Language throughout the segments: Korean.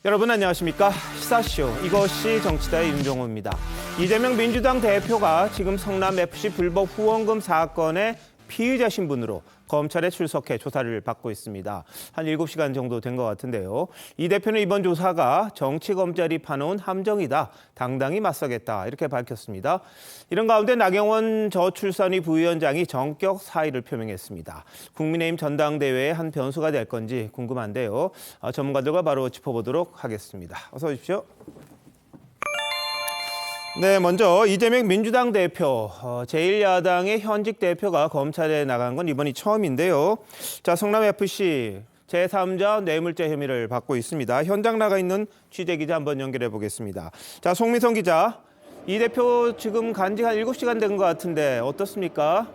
여러분 안녕하십니까? 시사쇼 이것이 정치다의 윤종호입니다. 이재명 민주당 대표가 지금 성남FC 불법 후원금 사건의 피의자 신분으로 검찰에 출석해 조사를 받고 있습니다. 한 7시간 정도 된 것 같은데요. 이 대표는 이번 조사가 정치검찰이 파놓은 함정이다. 당당히 맞서겠다. 이렇게 밝혔습니다. 이런 가운데 나경원 저출산위 부위원장이 전격 사의를 표명했습니다. 국민의힘 전당대회의 한 변수가 될 건지 궁금한데요. 전문가들과 바로 짚어보도록 하겠습니다. 어서 오십시오. 네, 먼저 이재명 민주당 대표, 제1야당의 현직 대표가 검찰에 나간 건 이번이 처음인데요. 자, 성남FC 제3자 뇌물죄 혐의를 받고 있습니다. 현장 나가 있는 취재기자 한번 연결해 보겠습니다. 자, 송미선 기자, 이 대표 지금 간지 한 7시간 된 것 같은데 어떻습니까?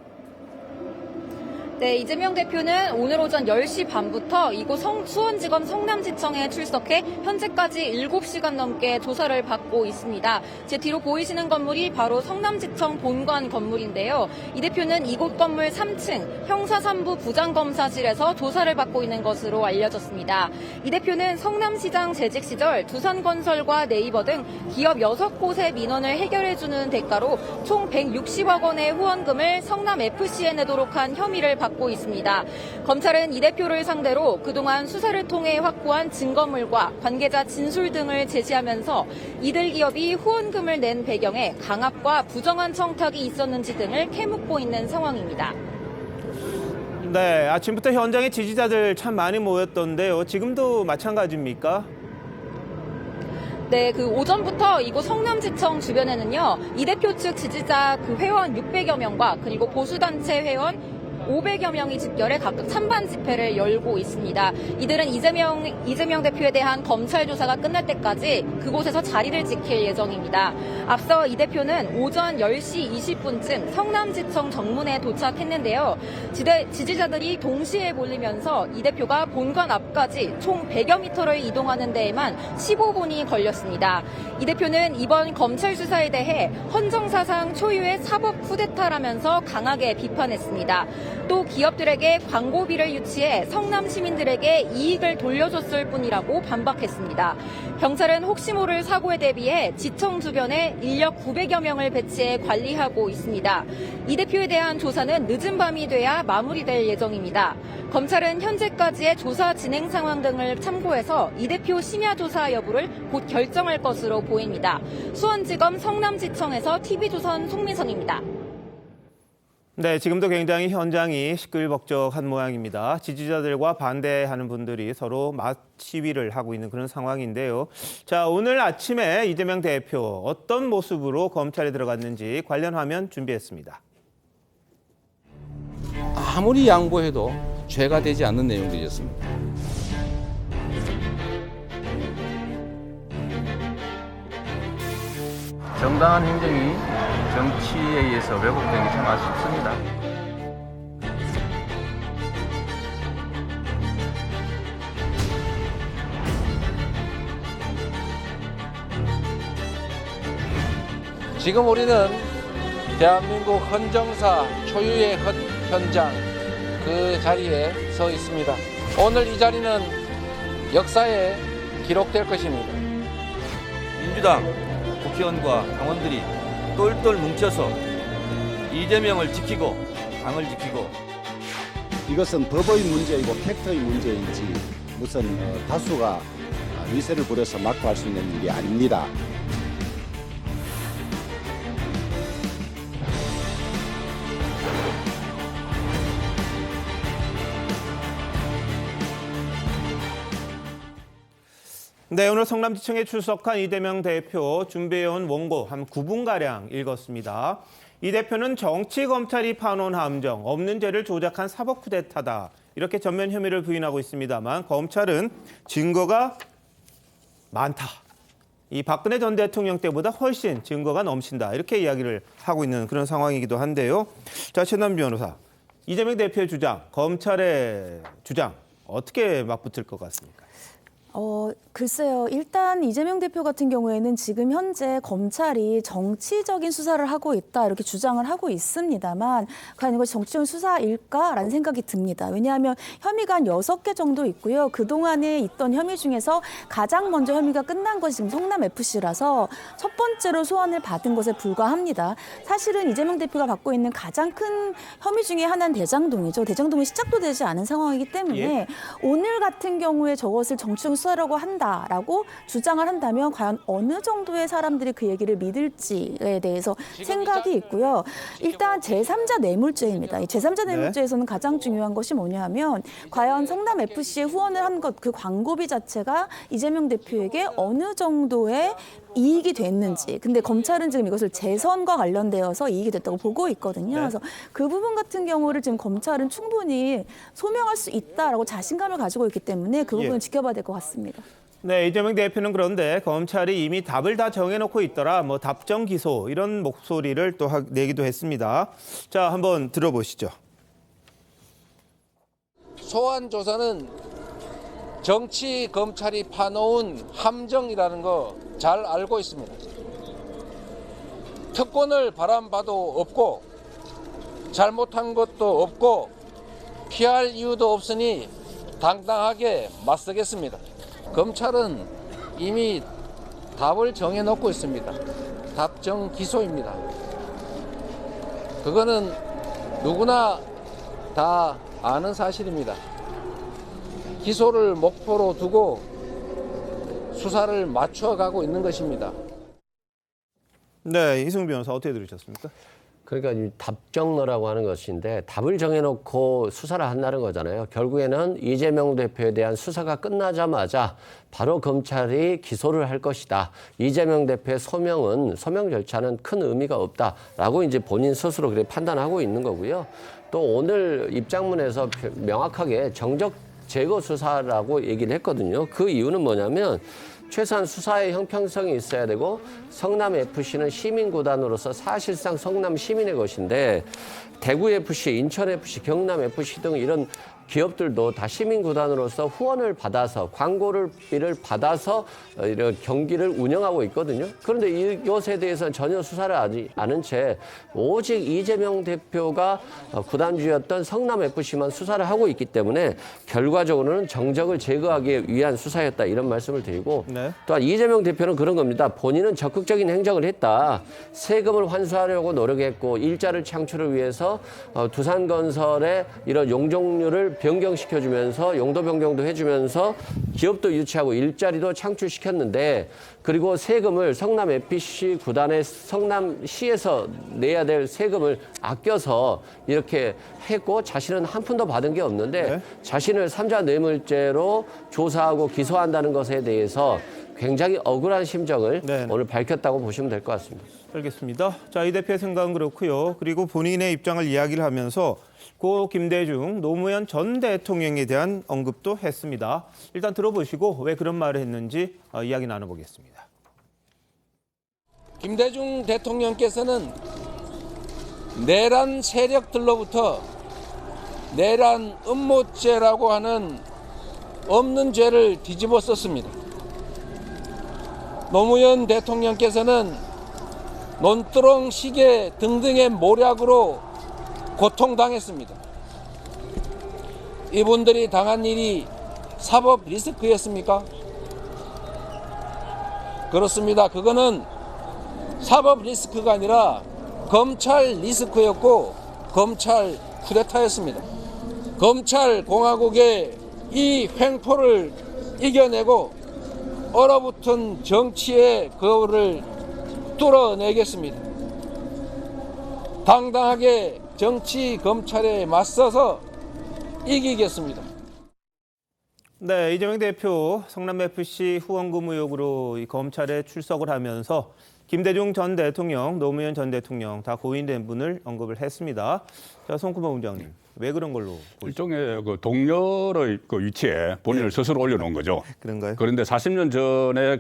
네, 이재명 대표는 오늘 오전 10시 반부터 이곳 수원지검 성남지청에 출석해 현재까지 7시간 넘게 조사를 받고 있습니다. 제 뒤로 보이시는 건물이 바로 성남지청 본관 건물인데요. 이 대표는 이곳 건물 3층 형사 3부 부장검사실에서 조사를 받고 있는 것으로 알려졌습니다. 이 대표는 성남시장 재직 시절 두산건설과 네이버 등 기업 6곳의 민원을 해결해주는 대가로 총 160억 원의 후원금을 성남FC에 내도록 한 혐의를 받고 있습니다. 검찰은 이 대표를 상대로 그동안 수사를 통해 확보한 증거물과 관계자 진술 등을 제시하면서 이들 기업이 후원금을 낸 배경에 강압과 부정한 청탁이 있었는지 등을 캐묻고 있는 상황입니다. 네, 아침부터 현장에 지지자들 참 많이 모였던데요. 지금도 마찬가지입니까? 네, 오전부터 이곳 성남지청 주변에는요, 이 대표 측 지지자 회원 600여 명과 그리고 보수단체 회원 500여 명이 집결해 각각 찬반 집회를 열고 있습니다. 이들은 이재명 대표에 대한 검찰 조사가 끝날 때까지 그곳에서 자리를 지킬 예정입니다. 앞서 이 대표는 오전 10시 20분쯤 성남지청 정문에 도착했는데요. 지지자들이 동시에 몰리면서 이 대표가 본관 앞까지 총 100여 미터를 이동하는 데에만 15분이 걸렸습니다. 이 대표는 이번 검찰 수사에 대해 헌정사상 초유의 사법 쿠데타라면서 강하게 비판했습니다. 또 기업들에게 광고비를 유치해 성남 시민들에게 이익을 돌려줬을 뿐이라고 반박했습니다. 경찰은 혹시 모를 사고에 대비해 지청 주변에 인력 900여 명을 배치해 관리하고 있습니다. 이 대표에 대한 조사는 늦은 밤이 돼야 마무리될 예정입니다. 검찰은 현재까지의 조사 진행 상황 등을 참고해서 이 대표 심야 조사 여부를 곧 결정할 것으로 보입니다. 수원지검 성남지청에서 TV조선 송민선입니다. 네, 지금도 굉장히 현장이 시끌벅적한 모양입니다. 지지자들과 반대하는 분들이 서로 시위를 하고 있는 그런 상황인데요. 자, 오늘 아침에 이재명 대표 어떤 모습으로 검찰에 들어갔는지 관련 화면 준비했습니다. 아무리 양보해도 죄가 되지 않는 내용들이었습니다. 정당한 행정이 정치에 의해서 왜곡된 게 참 아쉽습니다. 지금 우리는 대한민국 헌정사 초유의 현장 그 자리에 서 있습니다. 오늘 이 자리는 역사에 기록될 것입니다. 민주당 국회의원과 당원들이 똘똘 뭉쳐서 이재명을 지키고 당을 지키고 이것은 법의 문제이고 팩트의 문제인지 무슨 다수가 위세를 부려서 막고 할 수 있는 일이 아닙니다. 네, 오늘 성남지청에 출석한 이재명 대표 준비해온 원고 한 9분가량 읽었습니다. 이 대표는 정치검찰이 파놓은 함정, 없는 죄를 조작한 사법 쿠데타다. 이렇게 전면 혐의를 부인하고 있습니다만 검찰은 증거가 많다. 이 박근혜 전 대통령 때보다 훨씬 증거가 넘친다. 이렇게 이야기를 하고 있는 그런 상황이기도 한데요. 자, 최남 변호사. 이재명 대표의 주장, 검찰의 주장 어떻게 맞붙을 것 같습니까? 글쎄요. 일단 이재명 대표 같은 경우에는 지금 현재 검찰이 정치적인 수사를 하고 있다 이렇게 주장을 하고 있습니다만 과연 이것이 정치적인 수사일까라는 생각이 듭니다. 왜냐하면 혐의가 한 6개 정도 있고요. 그동안에 있던 혐의 중에서 가장 먼저 혐의가 끝난 것이 지금 성남FC라서 첫 번째로 소환을 받은 것에 불과합니다. 사실은 이재명 대표가 받고 있는 가장 큰 혐의 중에 하나는 대장동이죠. 대장동이 시작도 되지 않은 상황이기 때문에 오늘 같은 경우에 저것을 정치적인 수사라고 한다라고 주장을 한다면 과연 어느 정도의 사람들이 그 얘기를 믿을지에 대해서 생각이 있고요. 일단 제3자 뇌물죄입니다. 이 제3자 뇌물죄에서는 가장 중요한 것이 뭐냐 하면 과연 성남FC에 후원을 한 것, 그 광고비 자체가 이재명 대표에게 어느 정도의 이익이 됐는지. 근데 검찰은 지금 이것을 재선과 관련되어서 이익이 됐다고 보고 있거든요. 그래서 그 부분 같은 경우를 지금 검찰은 충분히 소명할 수 있다라고 자신감을 가지고 있기 때문에 그 부분은 지켜봐야 될 것 같습니다. 네, 이재명 대표는 그런데 검찰이 이미 답을 다 정해놓고 있더라. 뭐 답정 기소 이런 목소리를 또 내기도 했습니다. 자, 한번 들어보시죠. 소환 조사는 정치 검찰이 파놓은 함정이라는 거 잘 알고 있습니다. 특권을 바람봐도 없고 잘못한 것도 없고 피할 이유도 없으니 당당하게 맞서겠습니다. 검찰은 이미 답을 정해놓고 있습니다. 답정 기소입니다. 그거는 누구나 다 아는 사실입니다. 기소를 목표로 두고 수사를 맞춰가고 있는 것입니다. 네, 이승우 변호사 어떻게 들으셨습니까? 그러니까 이 답정너라고 하는 것인데 답을 정해놓고 수사를 한다는 거잖아요. 결국에는 이재명 대표에 대한 수사가 끝나자마자 바로 검찰이 기소를 할 것이다. 이재명 대표의 소명 절차는 큰 의미가 없다라고 이제 본인 스스로 그렇게 판단하고 있는 거고요. 또 오늘 입장문에서 명확하게 정적 제거 수사라고 얘기를 했거든요. 그 이유는 뭐냐면 최소한 수사의 형평성이 있어야 되고 성남FC는 시민구단으로서 사실상 성남 시민의 것인데 대구FC, 인천FC, 경남FC 등 이런 기업들도 다 시민구단으로서 후원을 받아서 광고비를 받아서 이런 경기를 운영하고 있거든요. 그런데 이것에 대해서는 전혀 수사를 하지 않은 채 오직 이재명 대표가 구단주였던 성남FC만 수사를 하고 있기 때문에 결과적으로는 정적을 제거하기 위한 수사였다 이런 말씀을 드리고 또한 이재명 대표는 그런 겁니다. 본인은 적극적인 행정을 했다. 세금을 환수하려고 노력했고 일자를 창출을 위해서 두산건설의 이런 용적률을 변경시켜주면서 용도 변경도 해주면서 기업도 유치하고 일자리도 창출시켰는데 그리고 세금을 성남FC 구단의 성남시에서 내야 될 세금을 아껴서 이렇게 했고 자신은 한 푼도 받은 게 없는데 자신을 삼자 뇌물죄로 조사하고 기소한다는 것에 대해서 굉장히 억울한 심정을 오늘 밝혔다고 보시면 될 것 같습니다. 알겠습니다. 자, 이 대표의 생각은 그렇고요. 그리고 본인의 입장을 이야기를 하면서 고 김대중 노무현 전 대통령에 대한 언급도 했습니다. 일단 들어보시고 왜 그런 말을 했는지 이야기 나눠보겠습니다. 김대중 대통령께서는 내란 세력들로부터 내란 음모죄라고 하는 없는 죄를 뒤집어 썼습니다. 노무현 대통령께서는 논두렁 시계 등등의 모략으로 고통당했습니다. 이분들이 당한 일이 사법 리스크였습니까? 그렇습니다. 그거는 사법 리스크가 아니라 검찰 리스크였고 검찰 쿠데타였습니다. 검찰 공화국의 이 횡포를 이겨내고 얼어붙은 정치의 거울을 뚫어내겠습니다. 당당하게 정치 검찰에 맞서서 이기겠습니다. 네, 이재명 대표 성남FC 후원금 의혹으로 이 검찰에 출석을 하면서 김대중 전 대통령, 노무현 전 대통령 다 고인된 분을 언급을 했습니다. 자, 손구범 원장님, 왜 그런 걸로 보시죠? 일종의 그 동렬의 그 위치에 본인을 스스로 올려놓은 거죠. 그런가요? 그런데 40년 전에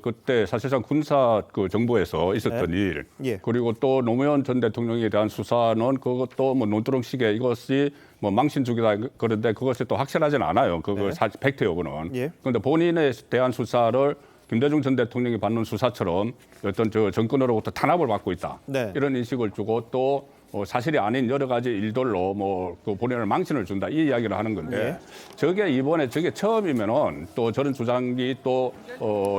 그때 사실상 군사 그 정부에서 있었던 일, 예. 그리고 또 노무현 전 대통령에 대한 수사는 그것도 뭐 논두렁식의 이것이 뭐 망신주기다 그런데 그것이 또 확실하지는 않아요. 그거 팩트 여부는. 예. 그런데 본인에 대한 수사를 김대중 전 대통령이 받는 수사처럼 어떤 저 정권으로부터 탄압을 받고 있다. 네. 이런 인식을 주고 또 사실이 아닌 여러 가지 일들로 뭐 그 본인을 망신을 준다 이 이야기를 하는 건데 저게 이번에 저게 처음이면은 또 저런 주장이 또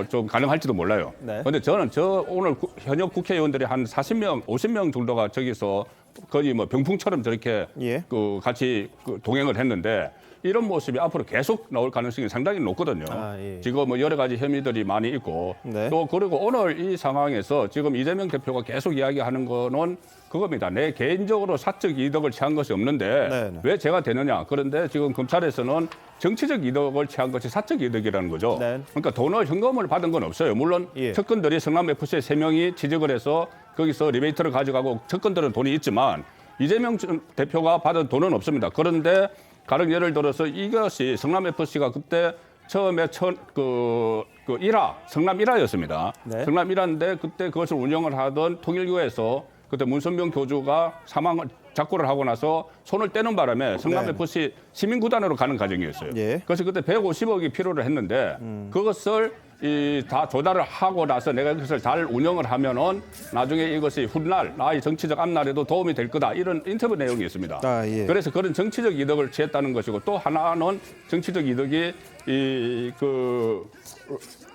좀 가능할지도 몰라요. 네. 그런데 저는 오늘 현역 국회의원들이 한 40명, 50명 정도가 저기서 거의 뭐 병풍처럼 저렇게 예. 그 같이 그 동행을 했는데. 이런 모습이 앞으로 계속 나올 가능성이 상당히 높거든요. 예. 지금 뭐 여러 가지 혐의들이 많이 있고 네. 또 그리고 오늘 이 상황에서 지금 이재명 대표가 계속 이야기하는 거는 그겁니다. 내 개인적으로 사적 이득을 취한 것이 없는데 네. 왜 제가 되느냐. 그런데 지금 검찰에서는 정치적 이득을 취한 것이 사적 이득이라는 거죠. 네. 그러니까 돈을 현금을 받은 건 없어요. 물론 예. 측근들이 성남FC에 3명이 취직을 해서 거기서 리베이트를 가져가고 측근들은 돈이 있지만 이재명 대표가 받은 돈은 없습니다. 그런데 가령 예를 들어서 이것이 성남FC가 그때 처음에 성남 1화였습니다. 네. 성남 1화인데 그때 그것을 운영을 하던 통일교에서 그때 문선명 교주가 작고를 하고 나서 손을 떼는 바람에 성남FC 시민구단으로 가는 과정이었어요. 예. 그래서 그때 150억이 필요를 했는데 그것을 다 조달을 하고 나서 내가 그것을 잘 운영을 하면은 나중에 이것이 훗날 나의 정치적 앞날에도 도움이 될 거다 이런 인터뷰 내용이 있습니다. 예. 그래서 그런 정치적 이득을 취했다는 것이고 또 하나는 정치적 이득이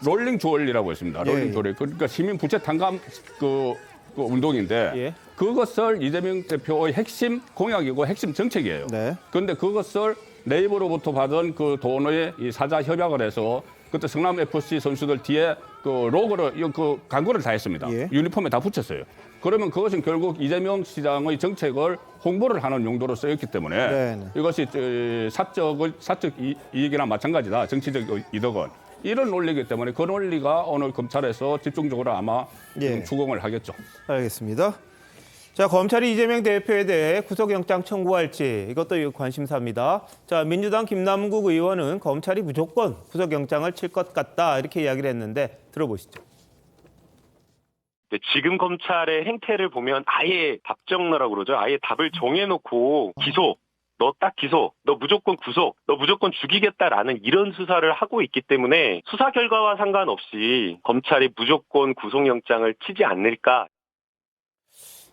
롤링 주얼리라고 있습니다. 롤링 주얼리. 그러니까 시민 부채 탕감 그 운동인데 예. 그것을 이재명 대표의 핵심 공약이고 핵심 정책이에요. 네. 그런데 그것을 네이버로부터 받은 그 돈의 이 사자 협약을 해서 그때 성남FC 선수들 뒤에 그 로고를 그 광고를 다 했습니다. 예. 유니폼에 다 붙였어요. 그러면 그것은 결국 이재명 시장의 정책을 홍보를 하는 용도로 쓰였기 때문에 네네. 이것이 사적 이익이나 마찬가지다. 정치적 이득은. 이런 논리이기 때문에 그 논리가 오늘 검찰에서 집중적으로 아마 지금 추궁을 하겠죠. 알겠습니다. 자, 검찰이 이재명 대표에 대해 구속영장 청구할지 이것도 관심사입니다. 자, 민주당 김남국 의원은 검찰이 무조건 구속영장을 칠 것 같다 이렇게 이야기를 했는데 들어보시죠. 지금 검찰의 행태를 보면 아예 답정너라고 그러죠. 아예 답을 정해놓고 기소. 너 딱 기소, 너 무조건 구속, 너 무조건 죽이겠다라는 이런 수사를 하고 있기 때문에 수사 결과와 상관없이 검찰이 무조건 구속영장을 치지 않을까.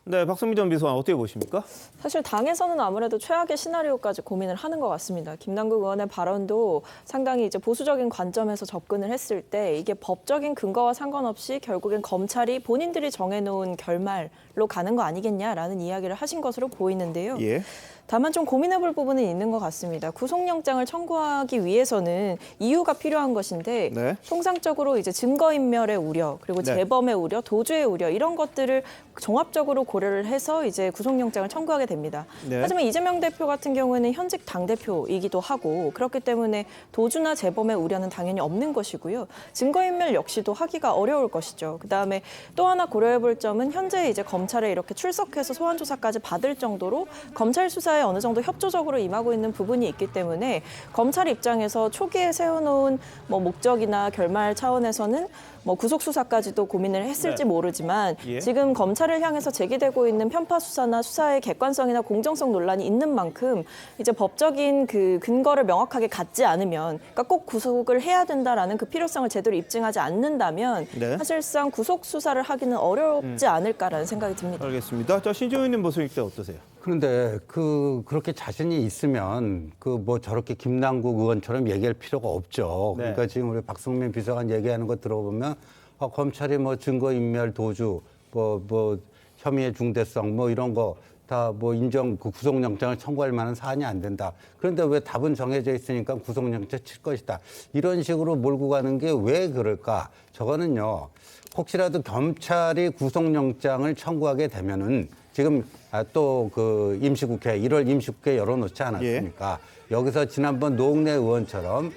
네, 박성미 전 비서관 어떻게 보십니까? 사실 당에서는 아무래도 최악의 시나리오까지 고민을 하는 것 같습니다. 김남국 의원의 발언도 상당히 이제 보수적인 관점에서 접근을 했을 때 이게 법적인 근거와 상관없이 결국엔 검찰이 본인들이 정해놓은 결말로 가는 거 아니겠냐라는 이야기를 하신 것으로 보이는데요. 예. 다만 좀 고민해볼 부분은 있는 것 같습니다. 구속영장을 청구하기 위해서는 이유가 필요한 것인데 네. 통상적으로 이제 증거인멸의 우려, 그리고 네. 재범의 우려, 도주의 우려 이런 것들을 종합적으로 고려를 해서 이제 구속영장을 청구하게 됩니다. 네. 하지만 이재명 대표 같은 경우에는 현직 당대표이기도 하고 그렇기 때문에 도주나 재범의 우려는 당연히 없는 것이고요. 증거인멸 역시도 하기가 어려울 것이죠. 그다음에 또 하나 고려해볼 점은 현재 이제 검찰에 이렇게 출석해서 소환조사까지 받을 정도로 검찰 수사에 어느 정도 협조적으로 임하고 있는 부분이 있기 때문에 검찰 입장에서 초기에 세워놓은 뭐 목적이나 결말 차원에서는 뭐 구속 수사까지도 고민을 했을지 모르지만 지금 검찰을 향해서 제기되고 있는 편파 수사나 수사의 객관성이나 공정성 논란이 있는 만큼 이제 법적인 그 근거를 명확하게 갖지 않으면 그러니까 꼭 구속을 해야 된다라는 그 필요성을 제대로 입증하지 않는다면 사실상 구속 수사를 하기는 어렵지 않을까라는 생각이 듭니다. 알겠습니다. 자, 신조 의원님 보실 때 어떠세요? 그런데 그렇게 자신이 있으면 뭐 저렇게 김남국 의원처럼 얘기할 필요가 없죠. 네. 그러니까 지금 우리 박성민 비서관 얘기하는 거 들어보면 검찰이 뭐 증거인멸 도주 뭐 혐의의 중대성 뭐 이런 거 다 뭐 인정 구속영장을 청구할 만한 사안이 안 된다. 그런데 왜 답은 정해져 있으니까 구속영장 칠 것이다. 이런 식으로 몰고 가는 게 왜 그럴까? 저거는요. 혹시라도 검찰이 구속영장을 청구하게 되면은 지금 또 그 임시국회 1월 임시국회 열어놓지 않았습니까? 여기서 지난번 노웅래 의원처럼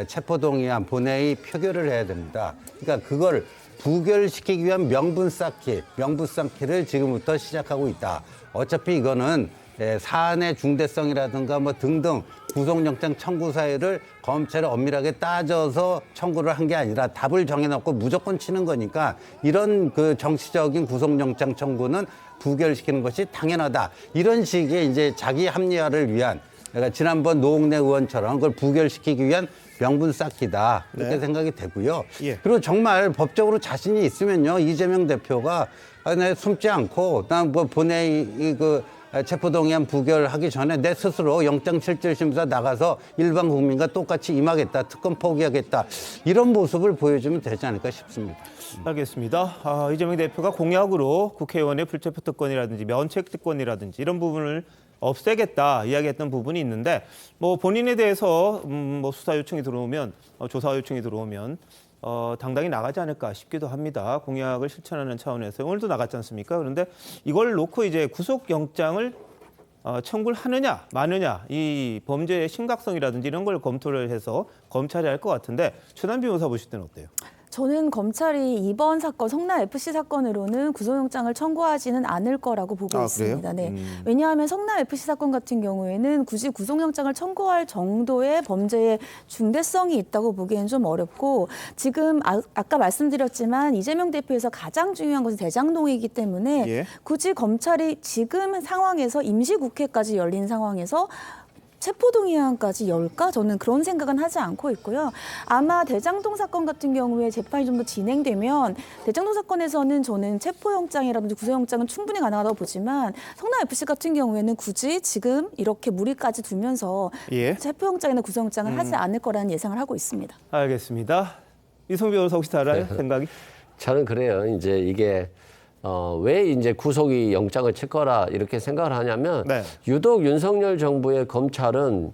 체포동의안 본회의 표결을 해야 됩니다. 그러니까 그걸 부결시키기 위한 명분 쌓기를 지금부터 시작하고 있다. 어차피 이거는 사안의 중대성이라든가 뭐 등등 구속영장 청구 사유를 검찰이 엄밀하게 따져서 청구를 한 게 아니라 답을 정해놓고 무조건 치는 거니까 이런 그 정치적인 구속영장 청구는 부결시키는 것이 당연하다. 이런 식의 이제 자기 합리화를 위한, 그러니까 지난번 노웅래 의원처럼 그걸 부결시키기 위한 명분 쌓기다. 그렇게 네. 생각이 되고요. 예. 그리고 정말 법적으로 자신이 있으면요, 이재명 대표가 내 숨지 않고 난 뭐 본회의 그 체포동의안 부결하기 전에 내 스스로 영장실질심사 나가서 일반 국민과 똑같이 임하겠다, 특검 포기하겠다, 이런 모습을 보여주면 되지 않을까 싶습니다. 알겠습니다. 이재명 대표가 공약으로 국회의원의 불체포 특권이라든지 면책 특권이라든지 이런 부분을 없애겠다 이야기했던 부분이 있는데, 뭐 본인에 대해서 뭐 수사 요청이 들어오면, 조사 요청이 들어오면 당당히 나가지 않을까 싶기도 합니다. 공약을 실천하는 차원에서 오늘도 나갔지 않습니까? 그런데 이걸 놓고 이제 구속영장을 청구를 하느냐 마느냐, 이 범죄의 심각성이라든지 이런 걸 검토를 해서 검찰이 할 것 같은데, 최단 변호사 보실 때는 어때요? 저는 검찰이 이번 사건, 성남FC 사건으로는 구속영장을 청구하지는 않을 거라고 보고 있습니다. 네. 왜냐하면 성남FC 사건 같은 경우에는 굳이 구속영장을 청구할 정도의 범죄의 중대성이 있다고 보기엔 좀 어렵고, 지금 아까 말씀드렸지만 이재명 대표에서 가장 중요한 것은 대장동이기 때문에 예. 굳이 검찰이 지금 상황에서 임시국회까지 열린 상황에서 체포동의안까지 열까? 저는 그런 생각은 하지 않고 있고요. 아마 대장동 사건 같은 경우에 재판이 좀 더 진행되면 대장동 사건에서는 저는 체포영장이라든지 구속영장은 충분히 가능하다고 보지만, 성남FC 같은 경우에는 굳이 지금 이렇게 무리까지 두면서 예. 체포영장이나 구속영장을 하지 않을 거라는 예상을 하고 있습니다. 알겠습니다. 이성 변호사 혹시 다른 생각이? 저는 그래요. 이제 이게 왜 이제 구속이 영장을 칠 거라 이렇게 생각을 하냐면, 네. 유독 윤석열 정부의 검찰은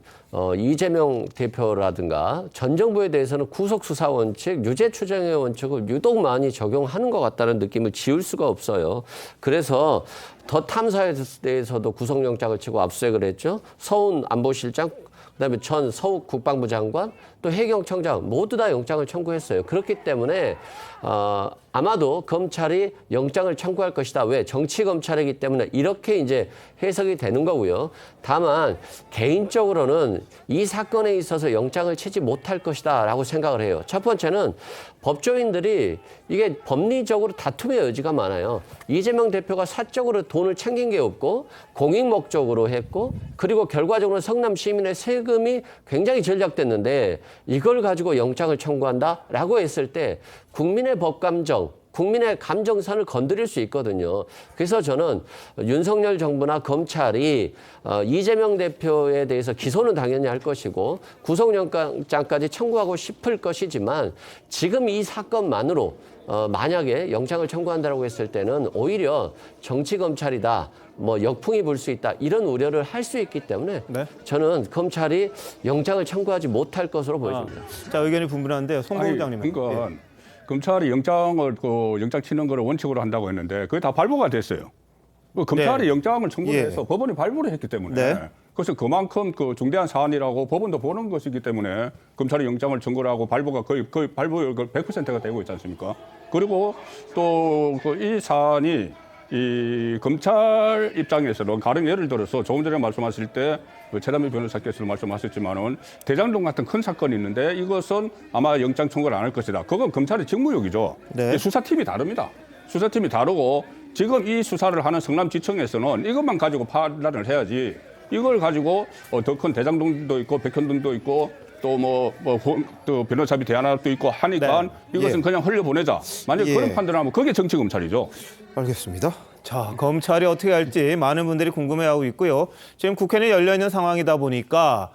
이재명 대표라든가 전 정부에 대해서는 구속 수사 원칙, 유죄 추정의 원칙을 유독 많이 적용하는 것 같다는 느낌을 지울 수가 없어요. 그래서 더 탐사에 대해서도 구속영장을 치고 압수수색을 했죠. 서훈 안보실장, 그다음에 전 서욱 국방부 장관, 또 해경청장 모두 다 영장을 청구했어요. 그렇기 때문에 아마도 검찰이 영장을 청구할 것이다. 왜? 정치 검찰이기 때문에 이렇게 이제 해석이 되는 거고요. 다만 개인적으로는 이 사건에 있어서 영장을 치지 못할 것이다라고 생각을 해요. 첫 번째는 법조인들이 이게 법리적으로 다툼의 여지가 많아요. 이재명 대표가 사적으로 돈을 챙긴 게 없고 공익 목적으로 했고, 그리고 결과적으로 성남 시민의 세금이 굉장히 절약됐는데 이걸 가지고 영장을 청구한다라고 했을 때 국민의 법감정, 국민의 감정선을 건드릴 수 있거든요. 그래서 저는 윤석열 정부나 검찰이 이재명 대표에 대해서 기소는 당연히 할 것이고 구속영장까지 청구하고 싶을 것이지만, 지금 이 사건만으로 만약에 영장을 청구한다고 했을 때는 오히려 정치 검찰이다, 뭐 역풍이 불 수 있다, 이런 우려를 할 수 있기 때문에 네. 저는 검찰이 영장을 청구하지 못할 것으로 보여집니다. 자, 의견이 분분한데요. 송 부장님. 그러니까 검찰이 영장을 영장 치는 거를 원칙으로 한다고 했는데 그게 다 발부가 됐어요. 검찰이 네. 영장을 청구를 예. 해서 법원이 발부를 했기 때문에 네. 그래서 그만큼 그 중대한 사안이라고 법원도 보는 것이기 때문에 검찰이 영장을 청구를 하고 발부가 거의 발부율 100%가 되고 있지 않습니까? 그리고 또 이 사안이 이 검찰 입장에서는 가령 예를 들어서 조금 전에 말씀하실 때 최단미 변호사께서 말씀하셨지만은 대장동 같은 큰 사건이 있는데 이것은 아마 영장 청구를 안 할 것이다. 그건 검찰의 직무욕이죠. 네. 수사팀이 다릅니다. 수사팀이 다르고 지금 이 수사를 하는 성남지청에서는 이것만 가지고 판단을 해야지, 이걸 가지고 더 큰 대장동도 있고 백현동도 있고 또 변호사비 대안도 있고 하니까 네. 이것은 예. 그냥 흘려보내자. 만약 예. 그런 판단을 하면 그게 정치 검찰이죠. 알겠습니다. 자, 검찰이 어떻게 할지 많은 분들이 궁금해하고 있고요. 지금 국회는 열려 있는 상황이다 보니까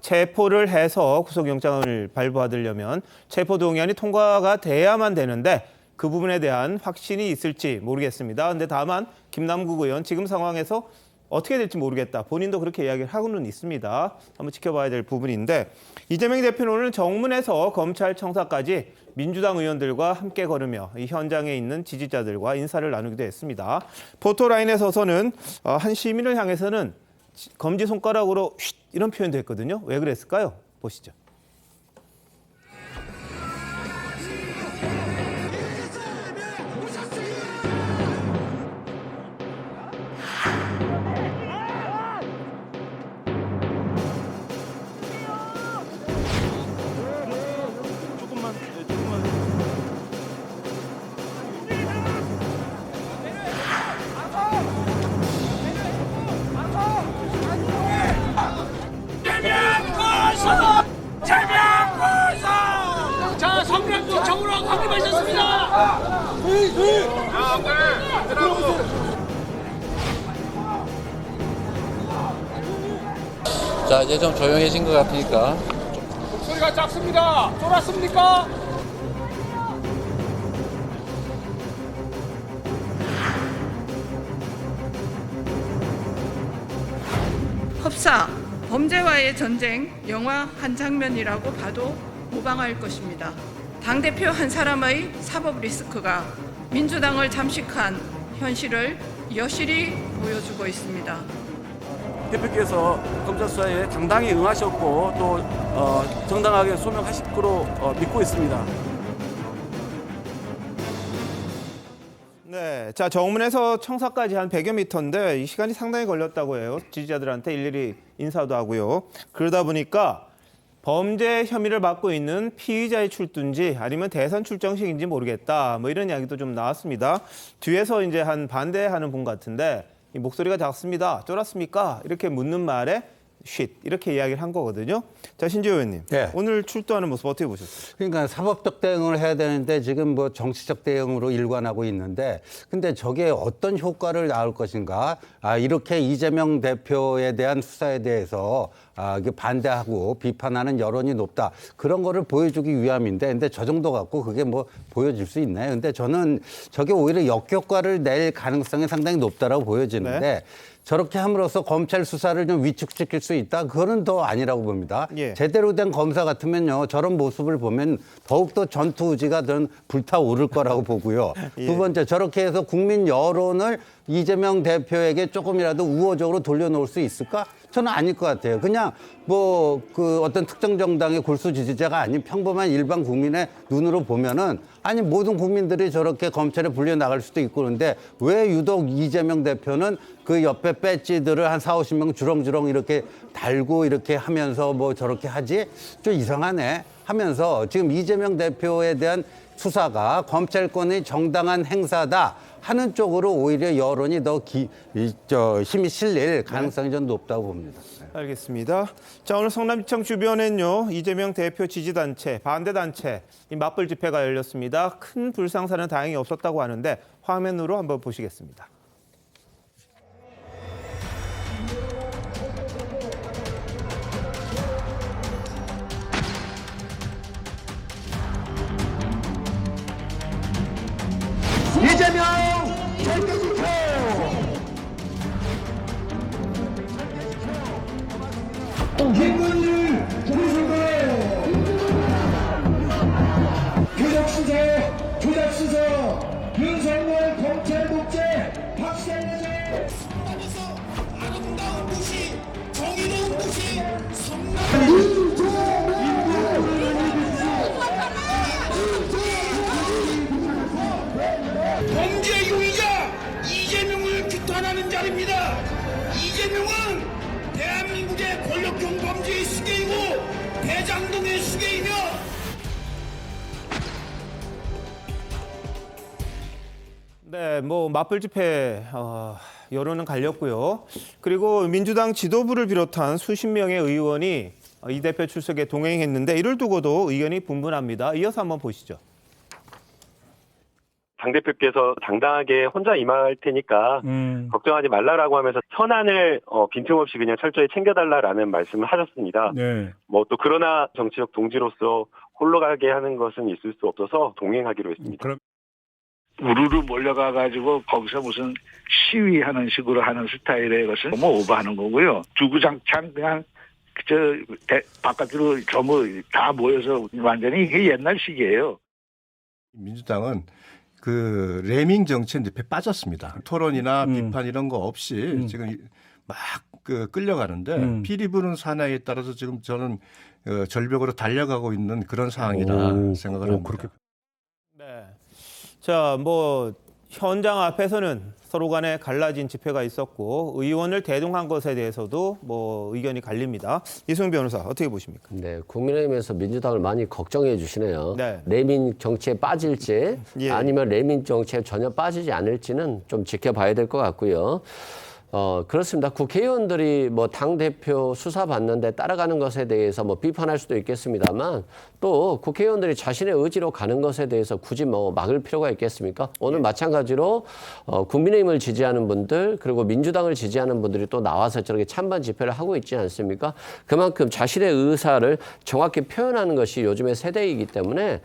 체포를 해서 구속영장을 발부받으려면 체포동의안이 통과가 돼야만 되는데 그 부분에 대한 확신이 있을지 모르겠습니다. 그런데 다만 김남국 의원 지금 상황에서 어떻게 될지 모르겠다. 본인도 그렇게 이야기를 하고는 있습니다. 한번 지켜봐야 될 부분인데, 이재명 대표는 오늘 정문에서 검찰청사까지 민주당 의원들과 함께 걸으며 이 현장에 있는 지지자들과 인사를 나누기도 했습니다. 포토라인에 서서는 한 시민을 향해서는 검지손가락으로 쉿 이런 표현도 했거든요. 왜 그랬을까요? 보시죠. 자, 이제 좀 조용해진 것 같으니까 목소리가 작습니다. 쫄았습니까? 흡사, 범죄와의 전쟁 영화 한 장면이라고 봐도 무방할 것입니다. 당대표 한 사람의 사법 리스크가 민주당을 잠식한 현실을 여실히 보여주고 있습니다. 대표께서 검찰 수사에 당당히 응하셨고 또 정당하게 소명하실 거로 믿고 있습니다. 네, 자 정문에서 청사까지 한 100여 미터인데 이 시간이 상당히 걸렸다고 해요. 지지자들한테 일일이 인사도 하고요. 그러다 보니까 범죄 혐의를 받고 있는 피의자의 출두인지 아니면 대선 출정식인지 모르겠다. 뭐 이런 이야기도 좀 나왔습니다. 뒤에서 이제 한 반대하는 분 같은데 이 목소리가 작습니다. 쫄았습니까? 이렇게 묻는 말에 쉿 이렇게 이야기를 한 거거든요. 자 신지호 의원님, 네. 오늘 출두하는 모습 어떻게 보셨어요? 그러니까 사법적 대응을 해야 되는데 지금 뭐 정치적 대응으로 일관하고 있는데 근데 저게 어떤 효과를 낳을 것인가? 이렇게 이재명 대표에 대한 수사에 대해서 이게 반대하고 비판하는 여론이 높다. 그런 거를 보여주기 위함인데 근데 저 정도 갖고 그게 뭐 보여질 수 있나요? 근데 저는 저게 오히려 역효과를 낼 가능성이 상당히 높다라고 보여지는데 네. 저렇게 함으로써 검찰 수사를 좀 위축시킬 수 있다? 그거는 더 아니라고 봅니다. 예. 제대로 된 검사 같으면요. 저런 모습을 보면 더욱더 전투 의지가 더 불타오를 거라고 보고요. 예. 두 번째, 저렇게 해서 국민 여론을 이재명 대표에게 조금이라도 우호적으로 돌려놓을 수 있을까? 저는 아닐 것 같아요. 그냥 뭐 그 어떤 특정 정당의 골수 지지자가 아닌 평범한 일반 국민의 눈으로 보면은 아니 모든 국민들이 저렇게 검찰에 불려 나갈 수도 있고 그런데 왜 유독 이재명 대표는 그 옆에 배지들을 한 40~50명 주렁주렁 이렇게 달고 이렇게 하면서 뭐 저렇게 하지? 좀 이상하네 하면서 지금 이재명 대표에 대한 수사가 검찰권의 정당한 행사다 하는 쪽으로 오히려 여론이 더 힘이 실릴 가능성이 좀 높다고 봅니다. 알겠습니다. 자, 오늘 성남시청 주변엔요, 이재명 대표 지지단체, 반대단체, 이 맞불 집회가 열렸습니다. 큰 불상사는 다행히 없었다고 하는데 화면으로 한번 보시겠습니다. 이재명 절대 지켜! 김건희를 구속해! 조작수사, 조작수사, 윤석열 검찰 독재, 박살내자! 성남에서 아름다운 도시, 정의로운 도시, 성남! 범죄 용의자 이재명을 규탄하는 자리입니다. 이재명은 대한민국의 권력형 범죄의 수괴이고 대장동의 수괴이며 네, 뭐 맞불 집회 여론은 갈렸고요. 그리고 민주당 지도부를 비롯한 수십 명의 의원이 이 대표 출석에 동행했는데 이를 두고도 의견이 분분합니다. 이어서 한번 보시죠. 당대표께서 당당하게 혼자 임할 테니까 걱정하지 말라라고 하면서 현안을 빈틈없이 그냥 철저히 챙겨달라라는 말씀을 하셨습니다. 네. 뭐 또 그러나 정치적 동지로서 홀로 가게 하는 것은 있을 수 없어서 동행하기로 했습니다. 그럼 우르르 몰려가가지고 거기서 무슨 시위하는 식으로 하는 스타일의 것은 너무 오버하는 거고요. 주구장창 그냥 바깥으로 전부 다 모여서 완전히 이게 옛날식이에요. 민주당은 그 레밍 정치에 늪에 빠졌습니다. 토론이나 비판 이런 거 없이 지금 막 끌려가는데 피리 부는 사나이에 따라서 지금 저는 절벽으로 달려가고 있는 그런 상황이라 생각을 합니다. 그렇게. 네. 자, 뭐 현장 앞에서는 서로 간에 갈라진 집회가 있었고 의원을 대동한 것에 대해서도 뭐 의견이 갈립니다. 이승훈 변호사 어떻게 보십니까? 네, 국민의힘에서 민주당을 많이 걱정해 주시네요. 네. 레민 정치에 빠질지 예. 아니면 레민 정치에 전혀 빠지지 않을지는 좀 지켜봐야 될 것 같고요. 그렇습니다. 국회의원들이 뭐 당대표 수사 받는데 따라가는 것에 대해서 뭐 비판할 수도 있겠습니다만 또 국회의원들이 자신의 의지로 가는 것에 대해서 굳이 뭐 막을 필요가 있겠습니까? 오늘 마찬가지로 국민의힘을 지지하는 분들 그리고 민주당을 지지하는 분들이 또 나와서 저렇게 찬반 집회를 하고 있지 않습니까? 그만큼 자신의 의사를 정확히 표현하는 것이 요즘의 세대이기 때문에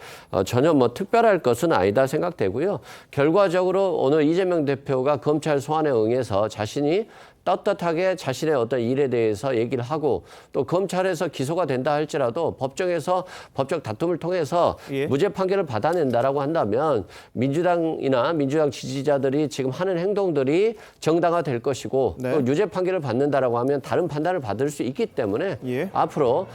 전혀 뭐 특별할 것은 아니다 생각되고요. 결과적으로 오늘 이재명 대표가 검찰 소환에 응해서 자신이 떳떳하게 자신의 어떤 일에 대해서 얘기를 하고 또 검찰에서 기소가 된다 할지라도 법정에서 법적 다툼을 통해서 무죄 판결을 받아낸다라고 한다면 민주당이나 민주당 지지자들이 지금 하는 행동들이 정당화될 것이고 또 유죄 판결을 받는다라고 하면 다른 판단을 받을 수 있기 때문에 앞으로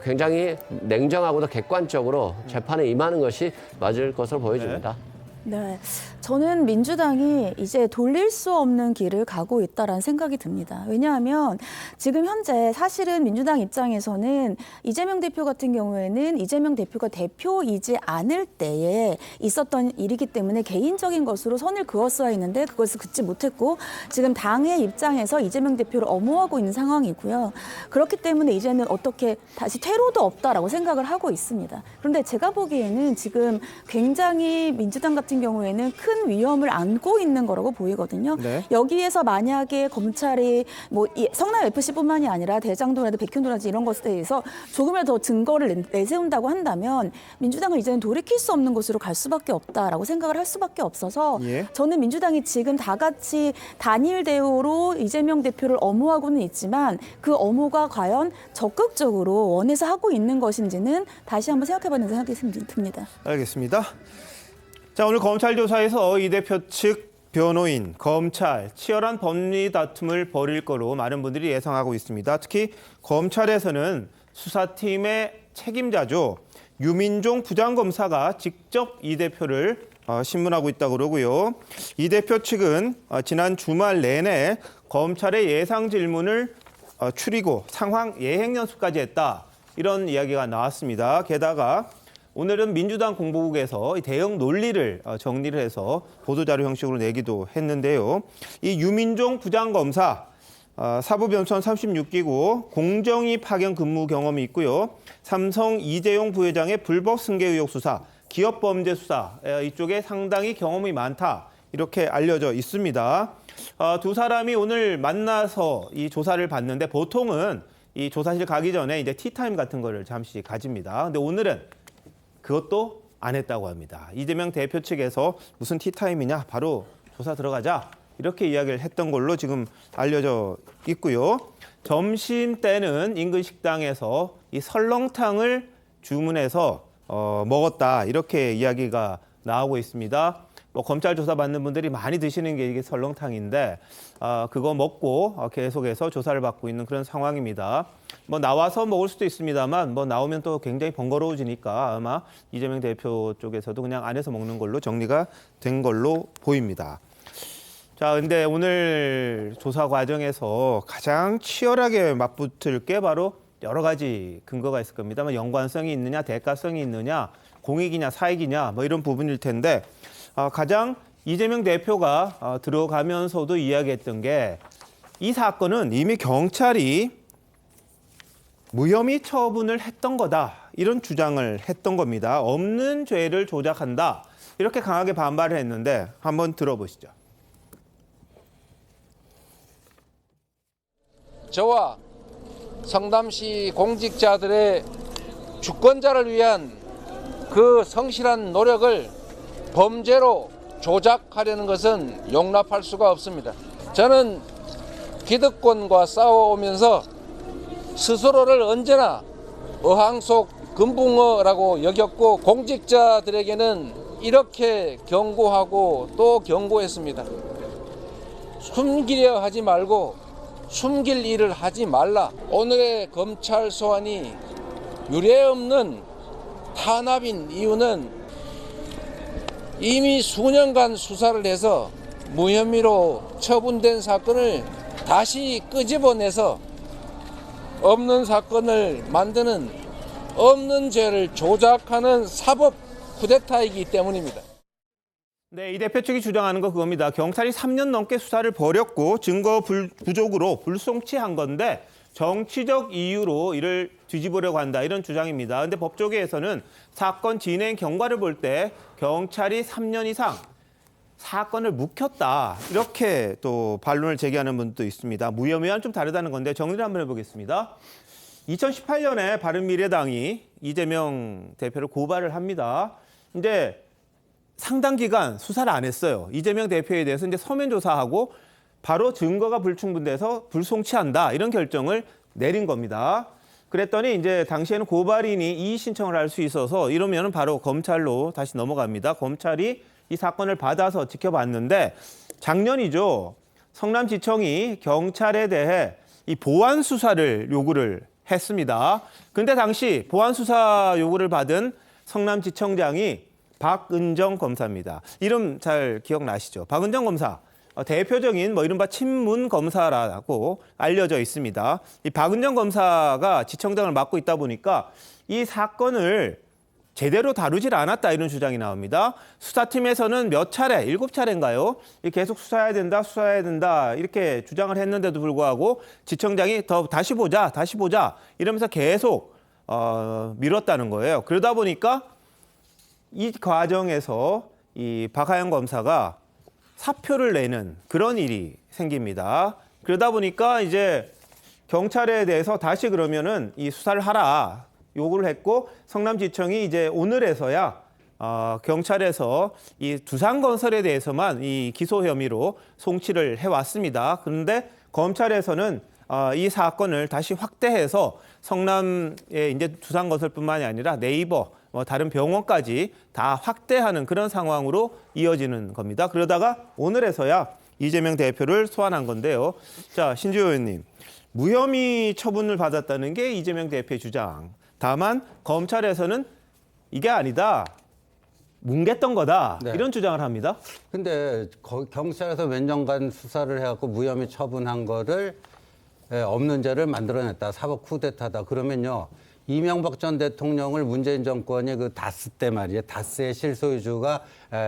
굉장히 냉정하고도 객관적으로 재판에 임하는 것이 맞을 것으로 보여집니다. 네, 저는 민주당이 이제 돌릴 수 없는 길을 가고 있다라는 생각이 듭니다. 왜냐하면 지금 현재 사실은 민주당 입장에서는 이재명 대표 같은 경우에는 이재명 대표가 대표이지 않을 때에 있었던 일이기 때문에 개인적인 것으로 선을 그었어야 했는데 그것을 긋지 못했고 지금 당의 입장에서 이재명 대표를 엄호하고 있는 상황이고요. 그렇기 때문에 이제는 어떻게 다시 퇴로도 없다라고 생각을 하고 있습니다. 그런데 제가 보기에는 지금 굉장히 민주당 같은 경우에는 큰 위험을 안고 있는 거라고 보이거든요. 여기에서 만약에 검찰이 뭐 성남 FC뿐만이 아니라 대장동이라든지 백현도라든지 이런 것에 대해서 조금이라도 더 증거를 내세운다고 한다면 민주당은 이제는 돌이킬 수 없는 곳으로 갈 수밖에 없다라고 생각을 할 수밖에 없어서 저는 민주당이 지금 다 같이 단일 대우로 이재명 대표를 엄호하고는 있지만 그 엄호가 과연 적극적으로 원해서 하고 있는 것인지는 다시 한번 생각해봐야 생각이 듭니다. 알겠습니다. 자, 오늘 검찰 조사에서 이 대표 측 변호인, 검찰 치열한 법리 다툼을 벌일 거로 많은 분들이 예상하고 있습니다. 특히 검찰에서는 수사팀의 책임자죠. 유민종 부장검사가 직접 이 대표를 신문하고 있다고 그러고요. 이 대표 측은 지난 주말 내내 검찰의 예상 질문을 추리고 상황 예행 연습까지 했다. 이런 이야기가 나왔습니다. 게다가 오늘은 민주당 공보국에서 대응 논리를 정리를 해서 보도자료 형식으로 내기도 했는데요. 이 유민종 부장검사 사법연수원 36기고 공정위 파견 근무 경험이 있고요. 삼성 이재용 부회장의 불법 승계 의혹 수사, 기업범죄 수사 이쪽에 상당히 경험이 많다. 이렇게 알려져 있습니다. 두 사람이 오늘 만나서 이 조사를 받는데 보통은 이 조사실 가기 전에 이제 티타임 같은 거를 잠시 가집니다. 근데 오늘은 그것도 안 했다고 합니다. 이재명 대표 측에서 무슨 티타임이냐, 바로 조사 들어가자. 이렇게 이야기를 했던 걸로 지금 알려져 있고요. 점심 때는 인근 식당에서 이 설렁탕을 주문해서 먹었다. 이렇게 이야기가 나오고 있습니다. 뭐 검찰 조사 받는 분들이 많이 드시는 게 이게 설렁탕인데 그거 먹고 계속해서 조사를 받고 있는 그런 상황입니다. 뭐 나와서 먹을 수도 있습니다만 뭐 나오면 또 굉장히 번거로워지니까 아마 이재명 대표 쪽에서도 그냥 안에서 먹는 걸로 정리가 된 걸로 보입니다. 자, 근데 오늘 조사 과정에서 가장 치열하게 맞붙을 게 바로 여러 가지 근거가 있을 겁니다만 연관성이 있느냐, 대가성이 있느냐, 공익이냐, 사익이냐 뭐 이런 부분일 텐데 가장 이재명 대표가 들어가면서도 이야기했던 게 이 사건은 이미 경찰이 무혐의 처분을 했던 거다. 이런 주장을 했던 겁니다. 없는 죄를 조작한다. 이렇게 강하게 반발을 했는데 한번 들어보시죠. 저와 성남시 공직자들의 주권자를 위한 그 성실한 노력을 범죄로 조작하려는 것은 용납할 수가 없습니다. 저는 기득권과 싸워오면서 스스로를 언제나 어항 속 금붕어라고 여겼고 공직자들에게는 이렇게 경고하고 또 경고했습니다. 숨기려 하지 말고 숨길 일을 하지 말라. 오늘의 검찰 소환이 유례없는 탄압인 이유는 이미 수년간 수사를 해서 무혐의로 처분된 사건을 다시 끄집어내서 없는 사건을 만드는 없는 죄를 조작하는 사법 쿠데타이기 때문입니다. 네, 이 대표 측이 주장하는 거 그겁니다. 경찰이 3년 넘게 수사를 벌였고 증거 부족으로 불송치한 건데 정치적 이유로 이를 뒤집으려고 한다, 이런 주장입니다. 그런데 법조계에서는 사건 진행 경과를 볼 때 경찰이 3년 이상 사건을 묵혔다, 이렇게 또 반론을 제기하는 분도 있습니다. 무혐의와는 좀 다르다는 건데 정리를 한번 해보겠습니다. 2018년에 바른미래당이 이재명 대표를 고발을 합니다. 근데 상당 기간 수사를 안 했어요. 이재명 대표에 대해서 이제 서면 조사하고 바로 증거가 불충분돼서 불송치한다, 이런 결정을 내린 겁니다. 그랬더니 이제 당시에는 고발인이 이의 신청을 할 수 있어서 이러면은 바로 검찰로 다시 넘어갑니다. 검찰이 이 사건을 받아서 지켜봤는데 작년이죠. 성남지청이 경찰에 대해 이 보완 수사를 요구를 했습니다. 근데 당시 보완 수사 요구를 받은 성남지청장이 박은정 검사입니다. 이름 잘 기억나시죠? 박은정 검사. 대표적인 이른바 친문 검사라고 알려져 있습니다. 이 박은정 검사가 지청장을 맡고 있다 보니까 이 사건을 제대로 다루질 않았다, 이런 주장이 나옵니다. 수사팀에서는 몇 차례, 7차례인가요? 계속 수사해야 된다 이렇게 주장을 했는데도 불구하고 지청장이 다시 보자 이러면서 계속 미뤘다는 거예요. 그러다 보니까 이 과정에서 이 박하영 검사가 사표를 내는 그런 일이 생깁니다. 그러다 보니까 이제 경찰에 대해서 다시 그러면은 이 수사를 하라 요구를 했고, 성남지청이 이제 오늘에서야 경찰에서 이 두산건설에 대해서만 이 기소 혐의로 송치를 해왔습니다. 그런데 검찰에서는 이 사건을 다시 확대해서 성남의 이제 두산건설뿐만이 아니라 네이버, 다른 병원까지 다 확대하는 그런 상황으로 이어지는 겁니다. 그러다가 오늘에서야 이재명 대표를 소환한 건데요. 자, 신주호 의원님, 무혐의 처분을 받았다는 게 이재명 대표의 주장. 다만 검찰에서는 이게 아니다, 뭉갰던 거다, 네. 이런 주장을 합니다. 근데 경찰에서 몇 년간 수사를 해갖고 무혐의 처분한 거를 없는 죄를 만들어냈다, 사법 쿠데타다. 그러면요, 이명박 전 대통령을 문재인 정권이 그 다스 때 말이에요. 다스의 실소유주가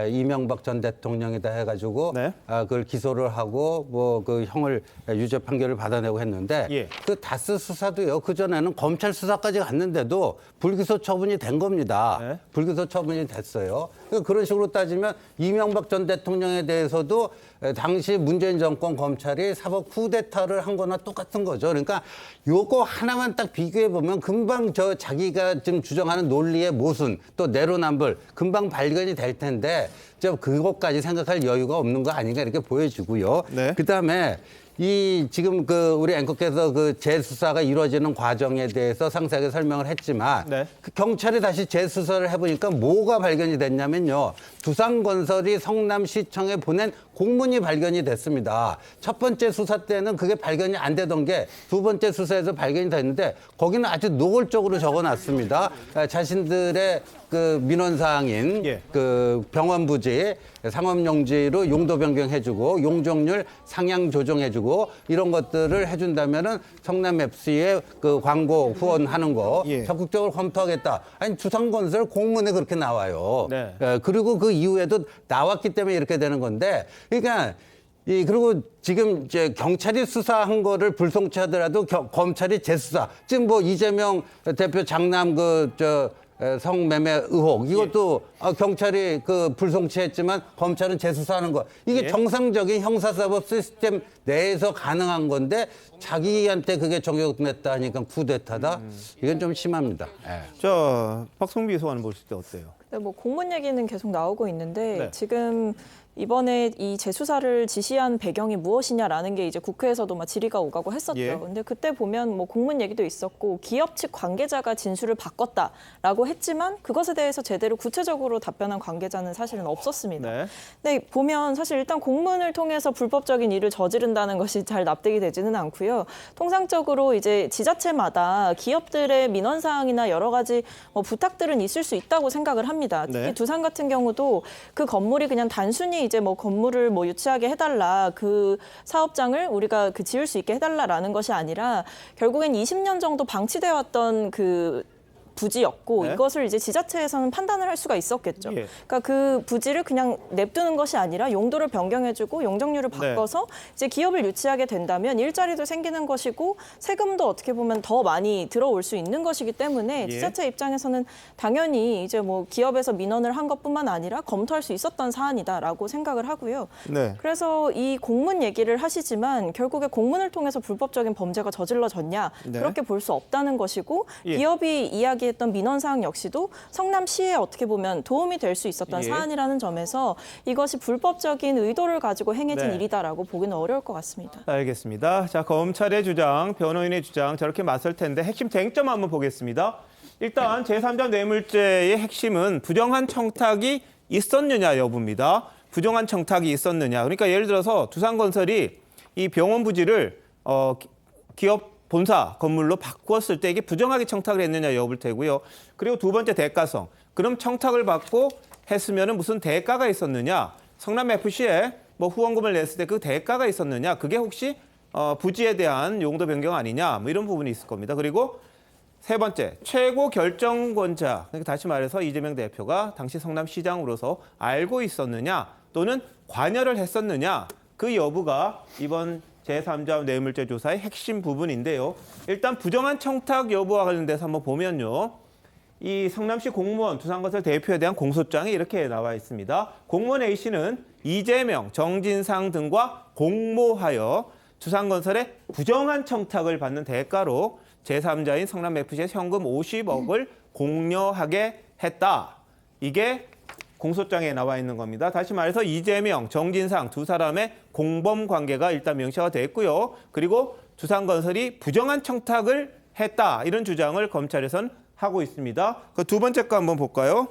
이명박 전 대통령이다 해가지고 네. 그걸 기소를 하고 그 형을 유죄 판결을 받아내고 했는데 예. 그 다스 수사도요. 그 전에는 검찰 수사까지 갔는데도 불기소 처분이 된 겁니다. 네. 불기소 처분이 됐어요. 그런 식으로 따지면 이명박 전 대통령에 대해서도 당시 문재인 정권 검찰이 사법 쿠데타를 한 거나 똑같은 거죠. 그러니까 요거 하나만 딱 비교해 보면 금방 저 자기가 지금 주장하는 논리의 모순, 또 내로남불 금방 발견이 될 텐데 저 그것까지 생각할 여유가 없는 거 아닌가, 이렇게 보여지고요. 네. 그다음에 이 지금 우리 앵커께서 재수사가 이루어지는 과정에 대해서 상세하게 설명을 했지만 네. 경찰이 다시 재수사를 해보니까 뭐가 발견이 됐냐면요. 두산건설이 성남시청에 보낸 공문이 발견이 됐습니다. 첫 번째 수사 때는 그게 발견이 안 되던 게 두 번째 수사에서 발견이 됐는데 거기는 아주 노골적으로 적어놨습니다. 자신들의 민원사항인 예. 병원 부지 상업용지로 용도 변경해주고 용적률 상향 조정해주고 이런 것들을 해준다면은 성남FC에 광고 후원하는 거 예. 적극적으로 검토하겠다. 아니 두산건설 공문에 그렇게 나와요. 네. 그리고 그 이후에도 나왔기 때문에 이렇게 되는 건데, 그러니까 그리고 지금 이제 경찰이 수사한 거를 불송치하더라도 검찰이 재수사. 지금 이재명 대표 장남 성매매 의혹 이것도 경찰이 불송치했지만 검찰은 재수사하는 거, 이게 예. 정상적인 형사사법 시스템 내에서 가능한 건데 자기한테 그게 적용됐다 하니까 쿠데타다. 이건 좀 심합니다. 저 박성비 소환 보실 때 어때요? 네, 공문 얘기는 계속 나오고 있는데 네. 지금 이번에 이 재수사를 지시한 배경이 무엇이냐라는 게 이제 국회에서도 질의가 오가고 했었죠. 예. 근데 그때 보면 공문 얘기도 있었고 기업 측 관계자가 진술을 바꿨다라고 했지만 그것에 대해서 제대로 구체적으로 답변한 관계자는 사실은 없었습니다. 네. 근데 보면 사실 일단 공문을 통해서 불법적인 일을 저지른다는 것이 잘 납득이 되지는 않고요. 통상적으로 이제 지자체마다 기업들의 민원 사항이나 여러 가지 부탁들은 있을 수 있다고 생각을 합니다. 특히 네. 두산 같은 경우도 그 건물이 그냥 단순히 이제 건물을 유치하게 해달라, 그 사업장을 우리가 지을 수 있게 해달라라는 것이 아니라 결국엔 20년 정도 방치돼 왔던 부지였고 네. 이것을 이제 지자체에서는 판단을 할 수가 있었겠죠. 예. 그러니까 그 부지를 그냥 냅두는 것이 아니라 용도를 변경해주고 용적률을 바꿔서 이제 기업을 유치하게 된다면 일자리도 생기는 것이고 세금도 어떻게 보면 더 많이 들어올 수 있는 것이기 때문에 예. 지자체 입장에서는 당연히 이제 뭐 기업에서 민원을 한 것뿐만 아니라 검토할 수 있었던 사안이다라고 생각을 하고요. 네. 그래서 이 공문 얘기를 하시지만 결국에 공문을 통해서 불법적인 범죄가 저질러졌냐 네. 그렇게 볼 수 없다는 것이고 예. 기업이 이야기했던 민원 사항 역시도 성남시에 어떻게 보면 도움이 될 수 있었던 예. 사안이라는 점에서 이것이 불법적인 의도를 가지고 행해진 네. 일이다라고 보기는 어려울 것 같습니다. 알겠습니다. 자, 검찰의 주장, 변호인의 주장 저렇게 맞설 텐데 핵심 쟁점 한번 보겠습니다. 일단 제3자 뇌물죄의 핵심은 부정한 청탁이 있었느냐 여부입니다. 부정한 청탁이 있었느냐. 그러니까 예를 들어서 두산건설이 이 병원 부지를 기업 본사 건물로 바꾸었을 때 이게 부정하게 청탁을 했느냐 여부일 테고요. 그리고 두 번째 대가성. 그럼 청탁을 받고 했으면은 무슨 대가가 있었느냐. 성남FC에 뭐 후원금을 냈을 때 그 대가가 있었느냐. 그게 혹시 부지에 대한 용도 변경 아니냐. 뭐 이런 부분이 있을 겁니다. 그리고 세 번째, 최고 결정권자. 그러니까 다시 말해서 이재명 대표가 당시 성남시장으로서 알고 있었느냐 또는 관여를 했었느냐. 그 여부가 이번 제3자 뇌물죄 조사의 핵심 부분인데요. 일단 부정한 청탁 여부와 관련돼서 한번 보면요. 이 성남시 공무원 두산건설 대표에 대한 공소장이 이렇게 나와 있습니다. 공무원 A씨는 이재명, 정진상 등과 공모하여 두산건설의 부정한 청탁을 받는 대가로 제3자인 성남FC에 현금 50억을 공여하게 했다. 이게 공소장에 나와 있는 겁니다. 다시 말해서 이재명, 정진상 두 사람의 공범 관계가 일단 명시가 됐고요. 그리고 두산건설이 부정한 청탁을 했다. 이런 주장을 검찰에서는 하고 있습니다. 그 두 번째 거 한번 볼까요?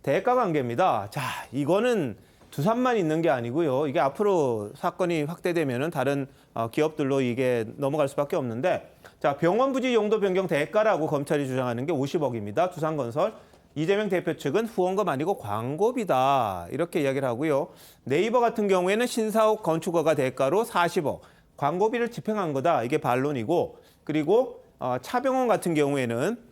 대가 관계입니다. 자, 이거는 두산만 있는 게 아니고요. 이게 앞으로 사건이 확대되면은 다른 기업들로 이게 넘어갈 수밖에 없는데, 자, 병원 부지 용도 변경 대가라고 검찰이 주장하는 게 50억입니다. 두산건설. 이재명 대표 측은 후원금 아니고 광고비다. 이렇게 이야기를 하고요. 네이버 같은 경우에는 신사옥 건축허가 대가로 40억. 광고비를 집행한 거다. 이게 반론이고. 그리고 차병원 같은 경우에는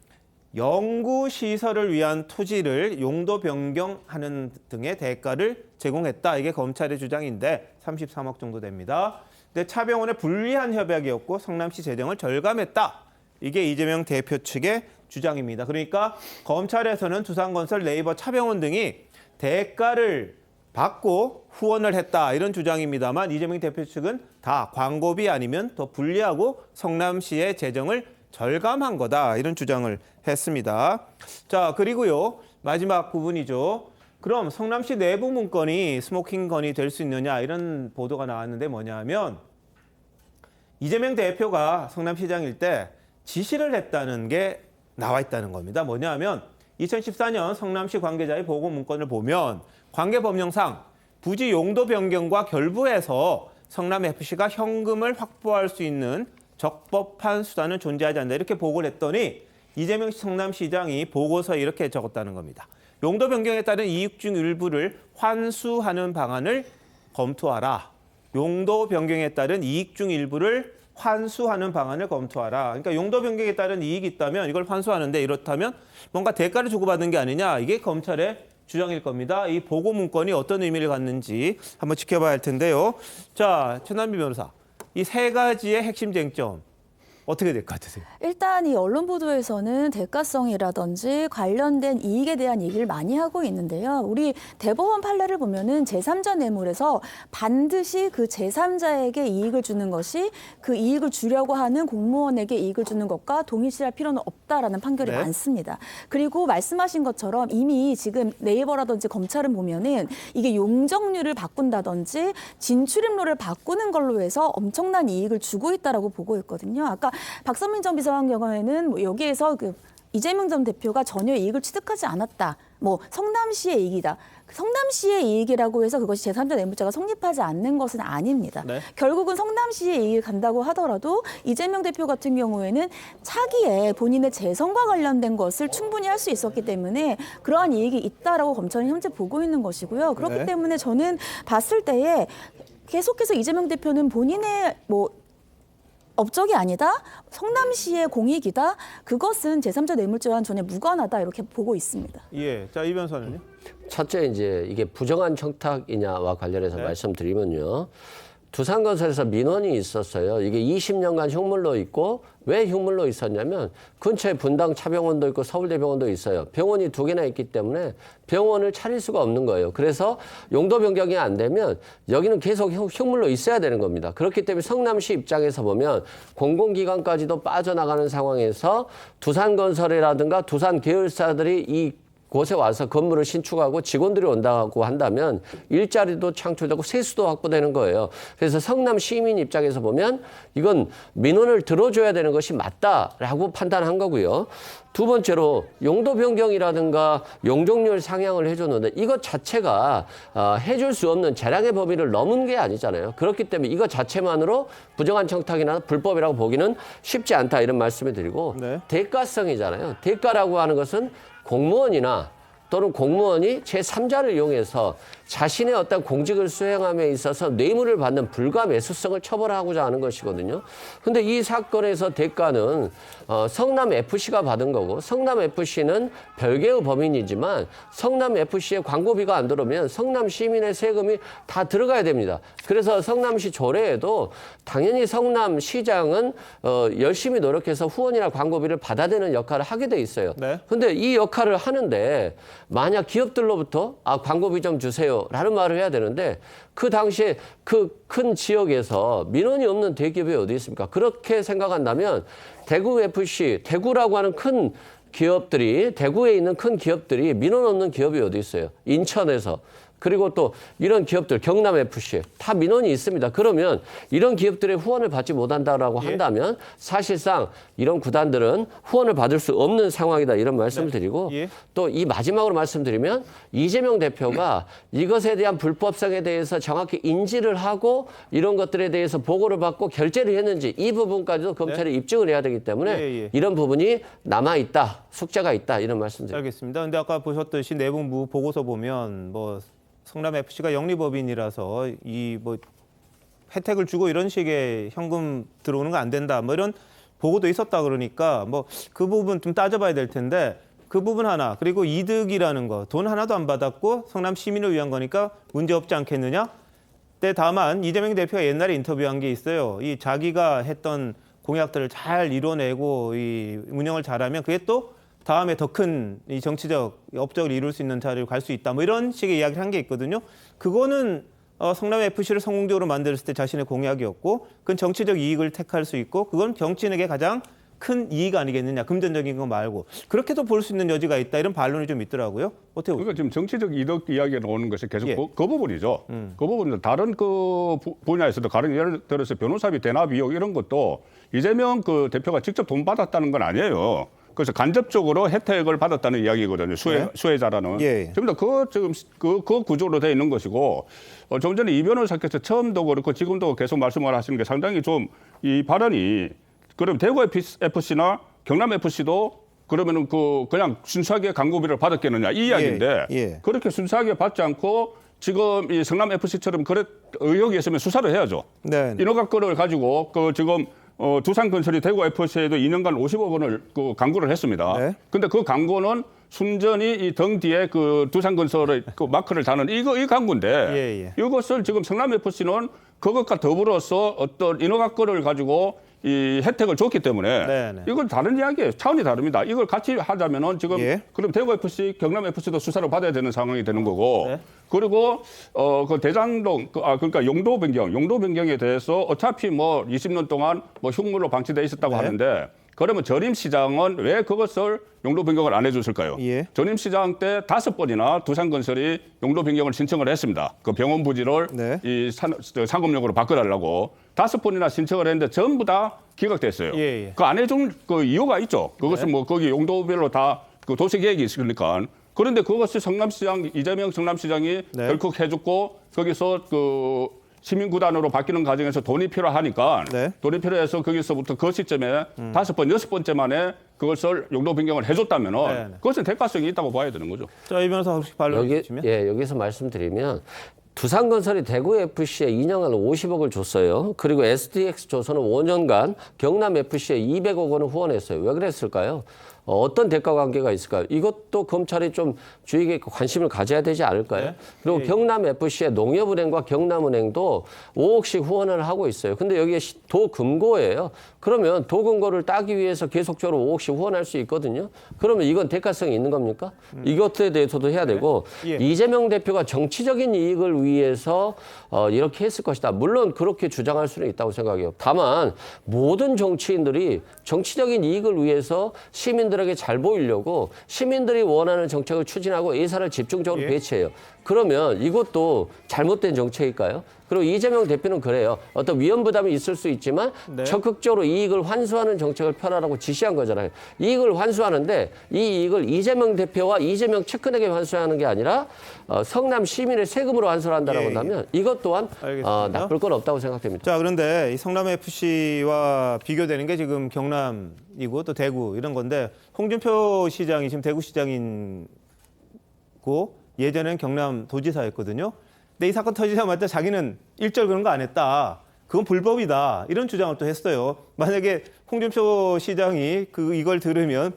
연구시설을 위한 토지를 용도 변경하는 등의 대가를 제공했다. 이게 검찰의 주장인데 33억 정도 됩니다. 근데 차병원의 불리한 협약이었고 성남시 재정을 절감했다. 이게 이재명 대표 측의 주장입니다. 그러니까 검찰에서는 두산건설, 네이버, 차병원 등이 대가를 받고 후원을 했다. 이런 주장입니다만 이재명 대표 측은 다 광고비 아니면 더 불리하고 성남시의 재정을 절감한 거다. 이런 주장을 했습니다. 자, 그리고요. 마지막 부분이죠. 그럼 성남시 내부 문건이 스모킹 건이 될 수 있느냐 이런 보도가 나왔는데 뭐냐 하면 이재명 대표가 성남시장일 때 지시를 했다는 게 나와 있다는 겁니다. 뭐냐 하면 2014년 성남시 관계자의 보고 문건을 보면 관계법령상 부지 용도 변경과 결부해서 성남FC가 현금을 확보할 수 있는 적법한 수단은 존재하지 않는다. 이렇게 보고를 했더니 이재명 성남시장이 보고서에 이렇게 적었다는 겁니다. 용도 변경에 따른 이익 중 일부를 환수하는 방안을 검토하라. 용도 변경에 따른 이익 중 일부를 환수하는 방안을 검토하라. 그러니까 용도 변경에 따른 이익이 있다면 이걸 환수하는데 이렇다면 뭔가 대가를 주고받은 게 아니냐. 이게 검찰의 주장일 겁니다. 이 보고 문건이 어떤 의미를 갖는지 한번 지켜봐야 할 텐데요. 자, 최남비 변호사. 이 세 가지의 핵심 쟁점 어떻게 될 것 같으세요? 일단 이 언론 보도에서는 대가성이라든지 관련된 이익에 대한 얘기를 많이 하고 있는데요. 우리 대법원 판례를 보면은 제3자 뇌물에서 반드시 그 제3자에게 이익을 주는 것이 그 이익을 주려고 하는 공무원에게 이익을 주는 것과 동일시할 필요는 없다라는 판결이 네. 많습니다. 그리고 말씀하신 것처럼 이미 지금 네이버라든지 검찰은 보면은 이게 용적률을 바꾼다든지 진출입로를 바꾸는 걸로 해서 엄청난 이익을 주고 있다라고 보고 있거든요. 아까 박선민 전 비서관 경우에는 뭐 여기에서 그 이재명 전 대표가 전혀 이익을 취득하지 않았다. 뭐 성남시의 이익이다. 성남시의 이익이라고 해서 그것이 제3자 뇌물죄가 성립하지 않는 것은 아닙니다. 네. 결국은 성남시의 이익을 간다고 하더라도 이재명 대표 같은 경우에는 차기에 본인의 재선과 관련된 것을 충분히 할 수 있었기 때문에 그러한 이익이 있다라고 검찰은 현재 보고 있는 것이고요. 그렇기 네. 때문에 저는 봤을 때에 계속해서 이재명 대표는 본인의 뭐 업적이 아니다, 성남시의 공익이다, 그것은 제3자 뇌물죄와는 전혀 무관하다 이렇게 보고 있습니다. 예, 자 이 변호사는요? 첫째 이제 이게 부정한 청탁이냐와 관련해서 말씀드리면요. 두산건설에서 민원이 있었어요. 이게 20년간 흉물로 있고 왜 흉물로 있었냐면 근처에 분당 차병원도 있고 서울대병원도 있어요. 병원이 2개나 있기 때문에 병원을 차릴 수가 없는 거예요. 그래서 용도 변경이 안 되면 여기는 계속 흉물로 있어야 되는 겁니다. 그렇기 때문에 성남시 입장에서 보면 공공기관까지도 빠져나가는 상황에서 두산건설이라든가 두산 계열사들이 이 곳에 와서 건물을 신축하고 직원들이 온다고 한다면 일자리도 창출되고 세수도 확보되는 거예요. 그래서 성남 시민 입장에서 보면 이건 민원을 들어줘야 되는 것이 맞다라고 판단한 거고요. 두 번째로 용도 변경이라든가 용적률 상향을 해줬는데 이것 자체가 해줄 수 없는 재량의 범위를 넘은 게 아니잖아요. 그렇기 때문에 이것 자체만으로 부정한 청탁이나 불법이라고 보기는 쉽지 않다 이런 말씀을 드리고 대가성이잖아요. 대가라고 하는 것은 공무원이나 또는 공무원이 제3자를 이용해서 자신의 어떤 공직을 수행함에 있어서 뇌물을 받는 불가매수성을 처벌하고자 하는 것이거든요. 근데 이 사건에서 대가는 성남FC가 받은 거고 성남FC는 별개의 범인이지만 성남FC의 광고비가 안 들어오면 성남 시민의 세금이 다 들어가야 됩니다. 그래서 성남시 조례에도 당연히 성남시장은 열심히 노력해서 후원이나 광고비를 받아야 되는 역할을 하게 돼 있어요. 근데 이 역할을 하는데 만약 기업들로부터 광고비 좀 주세요 라는 말을 해야 되는데 그 당시에 그 큰 지역에서 민원이 없는 대기업이 어디 있습니까? 그렇게 생각한다면 대구FC, 대구라고 하는 큰 기업들이 대구에 있는 큰 기업들이 민원 없는 기업이 어디 있어요? 인천에서. 그리고 또 이런 기업들 경남FC 다 민원이 있습니다. 그러면 이런 기업들의 후원을 받지 못한다라고 한다면 사실상 이런 구단들은 후원을 받을 수 없는 상황이다 이런 말씀을 드리고 또 이 마지막으로 말씀드리면 이재명 대표가 이것에 대한 불법성에 대해서 정확히 인지를 하고 이런 것들에 대해서 보고를 받고 결재를 했는지 이 부분까지도 검찰이 입증을 해야 되기 때문에 이런 부분이 남아있다, 숙제가 있다 이런 말씀드립니다. 알겠습니다. 근데 아까 보셨듯이 내부 보고서 보면 뭐 성남FC가 영리법인이라서 이 뭐 혜택을 주고 이런 식의 현금 들어오는 거 안 된다 뭐 이런 보고도 있었다 그러니까 뭐 그 부분 좀 따져봐야 될 텐데 그 부분 하나 그리고 이득이라는 거 돈 하나도 안 받았고 성남 시민을 위한 거니까 문제 없지 않겠느냐? 근데 다만 이재명 대표가 옛날에 인터뷰한 게 있어요. 이 자기가 했던 공약들을 잘 이뤄내고 이 운영을 잘하면 그게 또 다음에 더 큰 이 정치적 업적을 이룰 수 있는 자리로 갈 수 있다. 뭐 이런 식의 이야기를 한 게 있거든요. 그거는 성남FC를 성공적으로 만들었을 때 자신의 공약이었고 그건 정치적 이익을 택할 수 있고 그건 정치인에게 가장 큰 이익 아니겠느냐. 금전적인 거 말고. 그렇게도 볼 수 있는 여지가 있다. 이런 반론이 좀 있더라고요. 어떻게 보세요? 그러니까 지금 정치적 이득 이야기가 나오는 것이 계속 그 부분이죠. 그 부분은 다른 그 분야에서도 가령 예를 들어서 변호사비 대납 의혹 이런 것도 이재명 그 대표가 직접 돈 받았다는 건 아니에요. 그래서 간접적으로 혜택을 받았다는 이야기거든요. 수혜자라는. 전부 다 지금 그 구조로 되어 있는 것이고 좀 전에 이 변호사께서 처음도 그렇고 지금도 계속 말씀을 하시는 게 상당히 좀 이 발언이 그럼 대구FC나 경남FC도 그러면은 그냥 순수하게 광고비를 받았겠느냐 이 이야기인데 그렇게 순수하게 받지 않고 지금 이 성남FC처럼 의혹이 있으면 수사를 해야죠. 인허가 건을 가지고 지금 두산건설이 대구FC에도 2년간 50억 원을 광고를 했습니다. 근데 그 광고는 순전히 이 등 뒤에 그 두산건설의 그 마크를 다는 이 광고인데 이것을 지금 성남FC는 그것과 더불어서 어떤 인허가 건을 가지고 이 혜택을 줬기 때문에 이건 다른 이야기예요. 차원이 다릅니다. 이걸 같이 하자면은 지금 그럼 대구FC, 경남FC도 수사를 받아야 되는 상황이 되는 거고 그리고 그 대장동 그러니까 용도 변경에 대해서 어차피 뭐 20년 동안 뭐 흉물로 방치돼 있었다고 하는데 그러면 전임시장은 왜 그것을 용도 변경을 안 해줬을까요? 전임시장 때 5번이나 두산건설이 용도 변경을 신청을 했습니다. 그 병원 부지를 이 상업용으로 바꿔달라고 5번이나 신청을 했는데 전부 다 기각됐어요. 그 안 해준 그 이유가 있죠. 그것은 뭐 거기 용도별로 다 그 도시 계획이 있으니까. 그런데 그것을 이재명 성남시장이 결국 해줬고 거기서 그 시민구단으로 바뀌는 과정에서 돈이 필요하니까 돈이 필요해서 거기서부터 그 시점에 5번, 6번째 만에 그것을 용도 변경을 해줬다면은 그것은 대가성이 있다고 봐야 되는 거죠. 자, 이 변호사 혹시 반론 주시면? 여기서 말씀드리면 두산건설이 대구FC에 2년간 50억을 줬어요. 그리고 STX조선은 5년간 경남FC에 200억 원을 후원했어요. 왜 그랬을까요? 어떤 대가 관계가 있을까요? 이것도 검찰이 좀 주의 깊게 관심을 가져야 되지 않을까요? 네. 그리고 경남FC의 농협은행과 경남은행도 5억씩 후원을 하고 있어요. 근데 여기에 도금고예요. 그러면 도금고를 따기 위해서 계속적으로 5억씩 후원할 수 있거든요. 그러면 이건 대가성이 있는 겁니까? 이것에 대해서도 해야 되고 예. 이재명 대표가 정치적인 이익을 위해서 이렇게 했을 것이다. 물론 그렇게 주장할 수는 있다고 생각해요. 다만 모든 정치인들이 정치적인 이익을 위해서 시민들에게 잘 보이려고 시민들이 원하는 정책을 추진하고 예산을 집중적으로 예. 배치해요. 그러면 이것도 잘못된 정책일까요? 그리고 이재명 대표는 그래요. 어떤 위험 부담이 있을 수 있지만 네. 적극적으로 이익을 환수하는 정책을 펴라라고 지시한 거잖아요. 이익을 환수하는데 이 이익을 이재명 대표와 이재명 측근에게 환수하는 게 아니라 성남 시민의 세금으로 환수를 한다라고 한다면 이것 또한 나쁠 건 없다고 생각됩니다. 자, 그런데 이 성남FC와 비교되는 게 지금 경남이고 또 대구 이런 건데 홍준표 시장이 지금 대구시장이고 예전엔 경남도지사였거든요. 근데 이 사건 터지자마자 자기는 일절 그런 거 안 했다. 그건 불법이다. 이런 주장을 또 했어요. 만약에 홍준표 시장이 이걸 들으면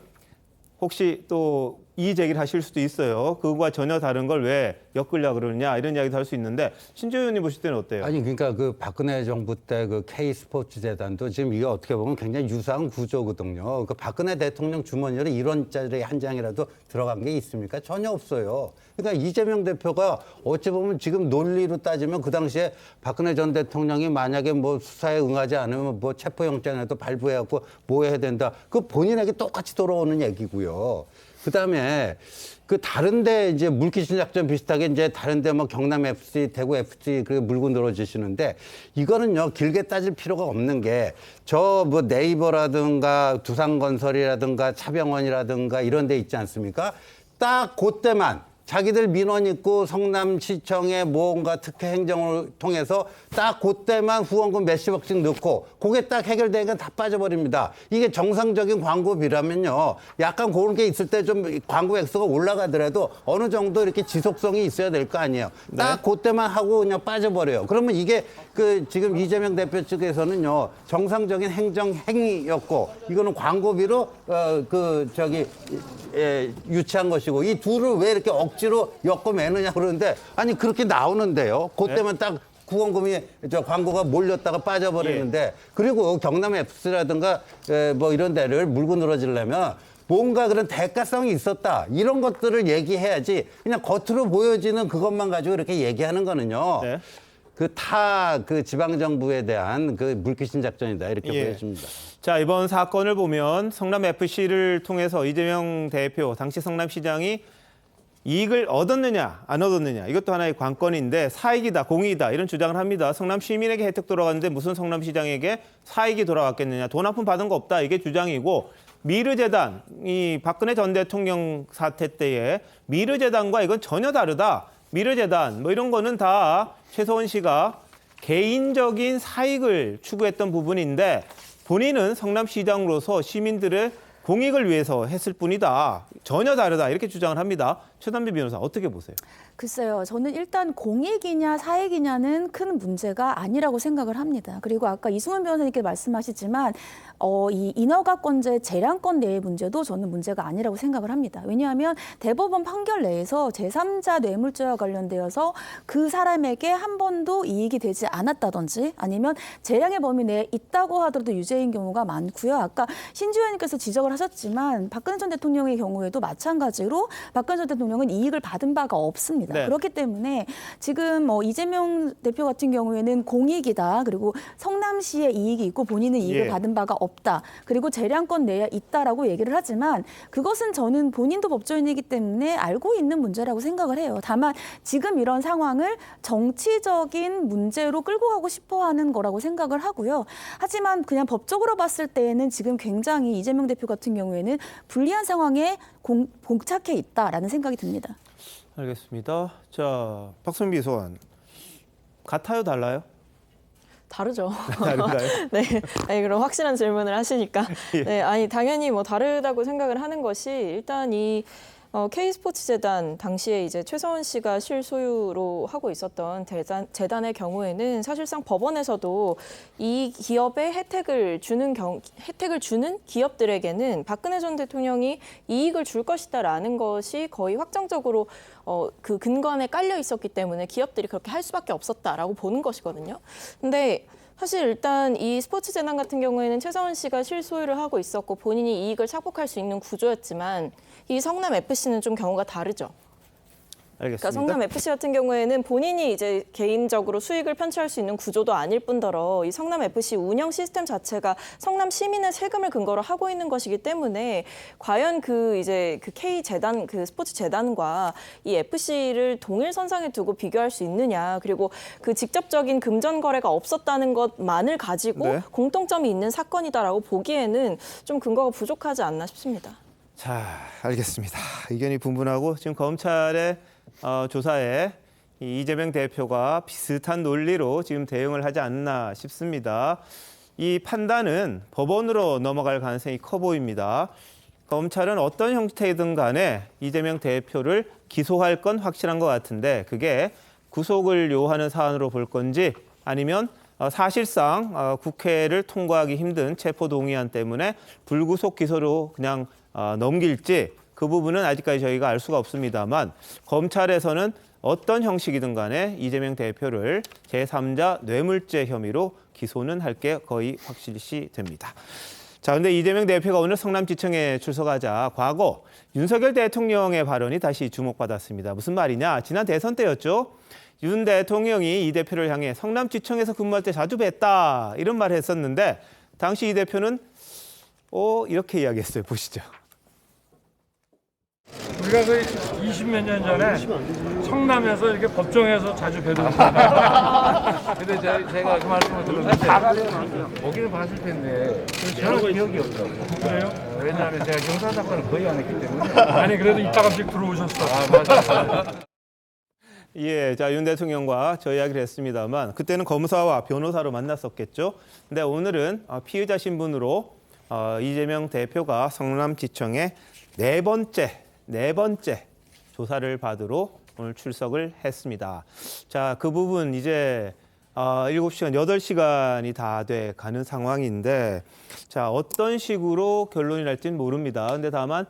혹시 또 이의 제기를 하실 수도 있어요. 그거와 전혀 다른 걸 왜 엮으려고 그러느냐 이런 이야기도 할 수 있는데 신조 의원님 보실 때는 어때요? 아니 그러니까 그 박근혜 정부 때 그 K스포츠 재단도 지금 이게 어떻게 보면 굉장히 유사한 구조거든요. 그 박근혜 대통령 주머니로 1원짜리 한 장이라도 들어간 게 있습니까? 전혀 없어요. 그러니까 이재명 대표가 어찌 보면 지금 논리로 따지면 그 당시에 박근혜 전 대통령이 만약에 뭐 수사에 응하지 않으면 뭐 체포영장이라도 발부해갖고 뭐 해야 된다. 그 본인에게 똑같이 돌아오는 얘기고요. 그다음에 그 다른데 이제 물귀신 작전 비슷하게 이제 다른데 뭐 경남 FC, 대구 FC 그 물고 늘어지시는데 이거는요 길게 따질 필요가 없는 게 저 뭐 네이버라든가 두산건설이라든가 차병원이라든가 이런 데 있지 않습니까? 딱 그때만 자기들 민원 있고 성남시청에 뭔가 특혜 행정을 통해서 딱 그때만 후원금 몇십억씩 넣고 그게 딱 해결되니까 다 빠져버립니다. 이게 정상적인 광고비라면요. 약간 그런 게 있을 때 좀 광고 액수가 올라가더라도 어느 정도 이렇게 지속성이 있어야 될 거 아니에요. 딱 그때만 하고 그냥 빠져버려요. 그러면 이게 그 지금 이재명 대표 측에서는요. 정상적인 행정 행위였고 이거는 광고비로 유치한 것이고 이 둘을 왜 이렇게 억지로 엮어매느냐 그러는데 아니 그렇게 나오는데요. 그때만 딱 후원금이 광고가 몰렸다가 빠져버리는데 그리고 경남 FC라든가 뭐 이런 데를 물고 늘어지려면 뭔가 그런 대가성이 있었다. 이런 것들을 얘기해야지 그냥 겉으로 보여지는 그것만 가지고 이렇게 얘기하는 거는요. 네. 그 지방정부에 대한 그 물귀신 작전이다. 이렇게 보여집니다. 자, 이번 사건을 보면 성남FC를 통해서 이재명 대표, 당시 성남시장이 이익을 얻었느냐 안 얻었느냐 이것도 하나의 관건인데 사익이다 공익이다 이런 주장을 합니다. 성남 시민에게 혜택 돌아갔는데 무슨 성남시장에게 사익이 돌아갔겠느냐 돈 한 푼 받은 거 없다 이게 주장이고 미르재단 이 박근혜 전 대통령 사태 때에 미르재단과 이건 전혀 다르다. 미르재단 뭐 이런 거는 다 최서원 씨가 개인적인 사익을 추구했던 부분인데 본인은 성남시장으로서 시민들의 공익을 위해서 했을 뿐이다. 전혀 다르다. 이렇게 주장을 합니다. 최단비 변호사 어떻게 보세요? 글쎄요. 저는 일단 공익이냐 사익이냐는 큰 문제가 아니라고 생각을 합니다. 그리고 아까 이승훈 변호사님께 말씀하시지만 이 인허가권자의 재량권 내의 문제도 저는 문제가 아니라고 생각을 합니다. 왜냐하면 대법원 판결 내에서 제3자 뇌물죄와 관련되어서 그 사람에게 한 번도 이익이 되지 않았다든지 아니면 재량의 범위 내에 있다고 하더라도 유죄인 경우가 많고요. 아까 신주 의원님께서 지적을 하셨지만 박근혜 전 대통령의 경우에도 마찬가지로 박근혜 전 대통령은 이익을 받은 바가 없습니다. 네. 그렇기 때문에 지금 이재명 대표 같은 경우에는 공익이다. 그리고 성남시의 이익이 있고 본인은 이익을 받은 바가 없다. 그리고 재량권 내에 있다라고 얘기를 하지만 그것은 저는 본인도 법조인이기 때문에 알고 있는 문제라고 생각을 해요. 다만 지금 이런 상황을 정치적인 문제로 끌고 가고 싶어하는 거라고 생각을 하고요. 하지만 그냥 법적으로 봤을 때에는 지금 굉장히 이재명 대표 같은 경우에는 불리한 상황에 봉착해 있다라는 생각이 듭니다. 알겠습니다. 자, 박선비 소원 같아요, 달라요? 다르죠. 다른가요? 네. 아니, 그럼 확실한 질문을 하시니까. 예. 네, 아니 당연히 뭐 다르다고 생각을 하는 것이 일단 이 K스포츠재단 당시에 이제 최서원 씨가 실소유로 하고 있었던 재단의 경우에는 사실상 법원에서도 이 기업에 혜택을 주는 기업들에게는 박근혜 전 대통령이 이익을 줄 것이다라는 것이 거의 확정적으로 그 근거안에 깔려 있었기 때문에 기업들이 그렇게 할 수밖에 없었다라고 보는 것이거든요. 근데 사실 일단 이 스포츠재단 같은 경우에는 최서원 씨가 실소유를 하고 있었고 본인이 이익을 착복할 수 있는 구조였지만 이 성남FC는 좀 경우가 다르죠. 알겠습니다. 그러니까 성남FC 같은 경우에는 본인이 이제 개인적으로 수익을 편취할 수 있는 구조도 아닐 뿐더러 이 성남FC 운영 시스템 자체가 성남 시민의 세금을 근거로 하고 있는 것이기 때문에 과연 그 K재단, 그 스포츠 재단과 이 FC를 동일 선상에 두고 비교할 수 있느냐. 그리고 그 직접적인 금전 거래가 없었다는 것만을 가지고 네. 공통점이 있는 사건이다라고 보기에는 좀 근거가 부족하지 않나 싶습니다. 자, 알겠습니다. 의견이 분분하고 지금 검찰의 조사에 이 이재명 대표가 비슷한 논리로 지금 대응을 하지 않나 싶습니다. 이 판단은 법원으로 넘어갈 가능성이 커 보입니다. 검찰은 어떤 형태이든 간에 이재명 대표를 기소할 건 확실한 것 같은데 그게 구속을 요하는 사안으로 볼 건지 아니면 사실상 국회를 통과하기 힘든 체포동의안 때문에 불구속 기소로 그냥 넘길지 그 부분은 아직까지 저희가 알 수가 없습니다만 검찰에서는 어떤 형식이든 간에 이재명 대표를 제3자 뇌물죄 혐의로 기소는 할 게 거의 확실시 됩니다. 자, 근데 이재명 대표가 오늘 성남지청에 출석하자 과거 윤석열 대통령의 발언이 다시 주목받았습니다. 무슨 말이냐? 지난 대선 때였죠. 윤 대통령이 이 대표를 향해 성남지청에서 근무할 때 자주 뵀다 이런 말을 했었는데 당시 이 대표는 이렇게 이야기했어요. 보시죠. 우리가 그 20몇 년 전에 성남에서 이렇게 법정에서 자주 뵈던 근데 제가 그 말씀을 들었는데 보기는 봤을 텐데 저는 기억이 없어요. 그래요? 왜냐하면 제가 경사 사건을 거의 안 했기 때문에. 아니 그래도 이따가씩 들어오셨어. 맞아요. 예, 자, 윤 대통령과 저 이야기를 했습니다만 그때는 검사와 변호사로 만났었겠죠. 근데 오늘은 피의자 신분으로 이재명 대표가 성남지청에 네 번째 조사를 받으러 오늘 출석을 했습니다. 자, 그 부분 이제 7시간, 8시간이 다 돼 가는 상황인데 자, 어떤 식으로 결론이 날지는 모릅니다. 근데 다만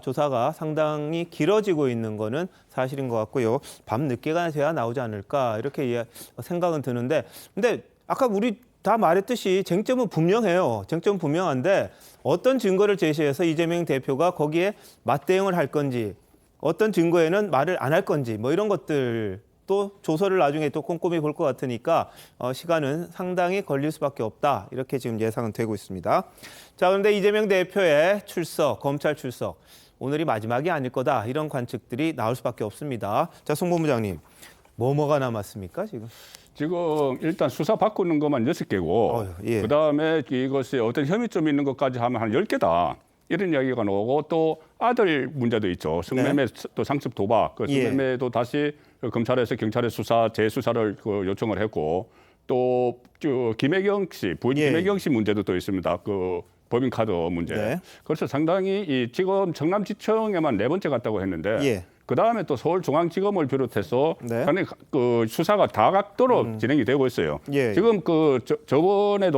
조사가 상당히 길어지고 있는 거는 사실인 것 같고요. 밤 늦게가 돼야 나오지 않을까 이렇게 생각은 드는데 근데 아까 우리 다 말했듯이 쟁점은 분명해요. 쟁점은 분명한데 어떤 증거를 제시해서 이재명 대표가 거기에 맞대응을 할 건지 어떤 증거에는 말을 안 할 건지 뭐 이런 것들 또 조서를 나중에 또 꼼꼼히 볼 것 같으니까 시간은 상당히 걸릴 수밖에 없다. 이렇게 지금 예상은 되고 있습니다. 자, 그런데 이재명 대표의 출석, 검찰 출석 오늘이 마지막이 아닐 거다. 이런 관측들이 나올 수밖에 없습니다. 자, 송 본부장님. 뭐가 남았습니까, 지금? 지금 일단 수사 바꾸는 것만 6개고 예. 그다음에 이것이 어떤 혐의점이 있는 것까지 하면 한 10개다. 이런 이야기가 나오고 또 아들 문제도 있죠. 성매매 또 상습 도박. 그 성매매도 다시 검찰에서 경찰의 재수사를 요청을 했고 또 김혜경 씨, 부인 김혜경 씨 문제도 또 있습니다. 그 법인카드 문제. 그래서 상당히 지금 성남지청에만 4번째 갔다고 했는데 그다음에 또 서울중앙지검을 비롯해서 그 수사가 다각도로 진행이 되고 있어요. 지금 저번에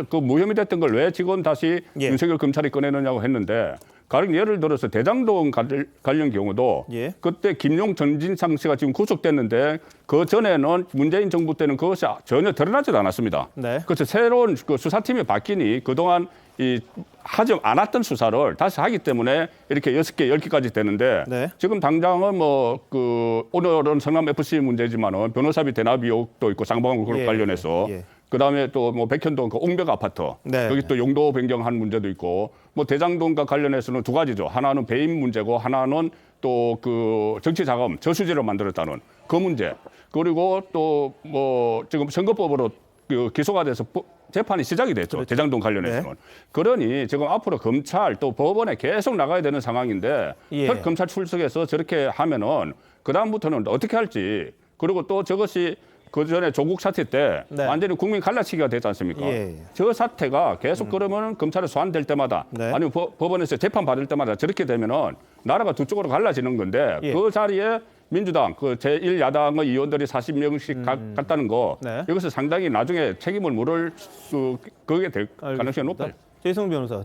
그 무혐의 됐던 걸 왜 지금 다시 윤석열 검찰이 꺼내느냐고 했는데 가령 예를 들어서 대장동 관련 경우도 그때 김용 전진상 씨가 지금 구속됐는데 그 전에는 문재인 정부 때는 그것이 전혀 드러나지도 않았습니다. 그래서 새로운 그 수사팀이 바뀌니 그동안 하지 않았던 수사를 다시 하기 때문에 이렇게 6개, 10개까지 되는데 지금 당장은 오늘은 성남FC 문제지만은 변호사비 대납 의혹도 있고 쌍방울 그룹 관련해서 그다음에 또 백현동 그 옹벽 아파트 여기 또 용도 변경한 문제도 있고 대장동과 관련해서는 2가지죠. 하나는 배임 문제고 하나는 또 그 정치 자금 저수지를 만들었다는 그 문제. 그리고 또 지금 선거법으로 기소가 돼서 재판이 시작이 됐죠. 대장동 관련해서는. 그러니 지금 앞으로 검찰 또 법원에 계속 나가야 되는 상황인데 검찰 출석해서 저렇게 하면은 그다음부터는 어떻게 할지 그리고 또 저것이 그 전에 조국 사태 때 완전히 국민 갈라치기가 됐지 않습니까? 저 사태가 계속 그러면 검찰에 소환될 때마다 아니면 법원에서 재판 받을 때마다 저렇게 되면은 나라가 두 쪽으로 갈라지는 건데 예. 그 자리에 민주당 그 제1야당의 의원들이 40명씩 갔다는 거 네. 이것은 상당히 나중에 책임을 물을 그게 될 가능성이 높아요. 최희성 변호사,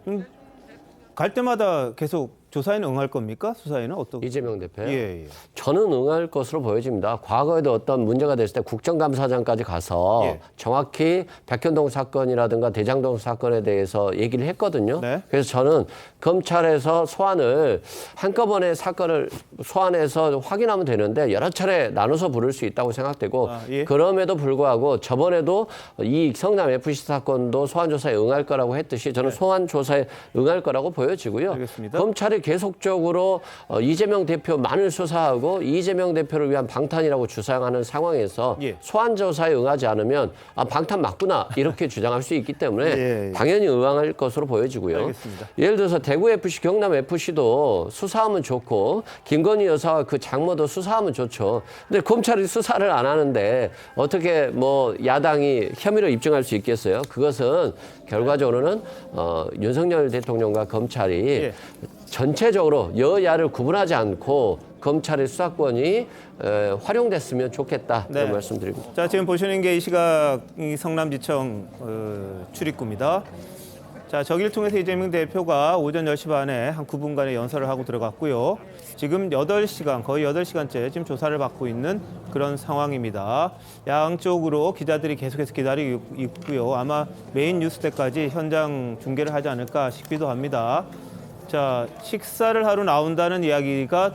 갈 때마다 계속 조사에는 응할 겁니까? 수사에는 어떻게? 이재명 대표요? 예, 예. 저는 응할 것으로 보여집니다. 과거에도 어떤 문제가 됐을 때 국정감사장까지 가서 예. 정확히 백현동 사건이라든가 대장동 사건에 대해서 얘기를 했거든요. 네. 그래서 저는 검찰에서 소환을 한꺼번에 사건을 소환해서 확인하면 되는데 여러 차례 나눠서 부를 수 있다고 생각되고 예. 그럼에도 불구하고 저번에도 이 성남 FC 사건도 소환 조사에 응할 거라고 했듯이 저는 소환 조사에 응할 거라고 보여지고요. 알겠습니다. 검찰이 계속적으로 이재명 대표만을 수사하고 이재명 대표를 위한 방탄이라고 주장하는 상황에서 예. 소환 조사에 응하지 않으면 방탄 맞구나 이렇게 주장할 수 있기 때문에 예. 당연히 응할 것으로 보여지고요. 알겠습니다. 예를 들어서 대구 FC, 경남 FC도 수사하면 좋고 김건희 여사와 그 장모도 수사하면 좋죠. 근데 검찰이 수사를 안 하는데 어떻게 뭐 야당이 혐의를 입증할 수 있겠어요? 그것은 결과적으로는 윤석열 대통령과 검찰이 예. 전체적으로 여야를 구분하지 않고 검찰의 수사권이 활용됐으면 좋겠다 네. 이런 말씀드립니다. 자, 지금 보시는 게 이 시각 이 성남지청 출입구입니다. 자, 저기를 통해서 이재명 대표가 오전 10시 반에 한 9분간의 연설을 하고 들어갔고요. 지금 8시간, 거의 8시간째 지금 조사를 받고 있는 그런 상황입니다. 양쪽으로 기자들이 계속해서 기다리고 있고요. 아마 메인 뉴스 때까지 현장 중계를 하지 않을까 싶기도 합니다. 자, 식사를 하러 나온다는 이야기가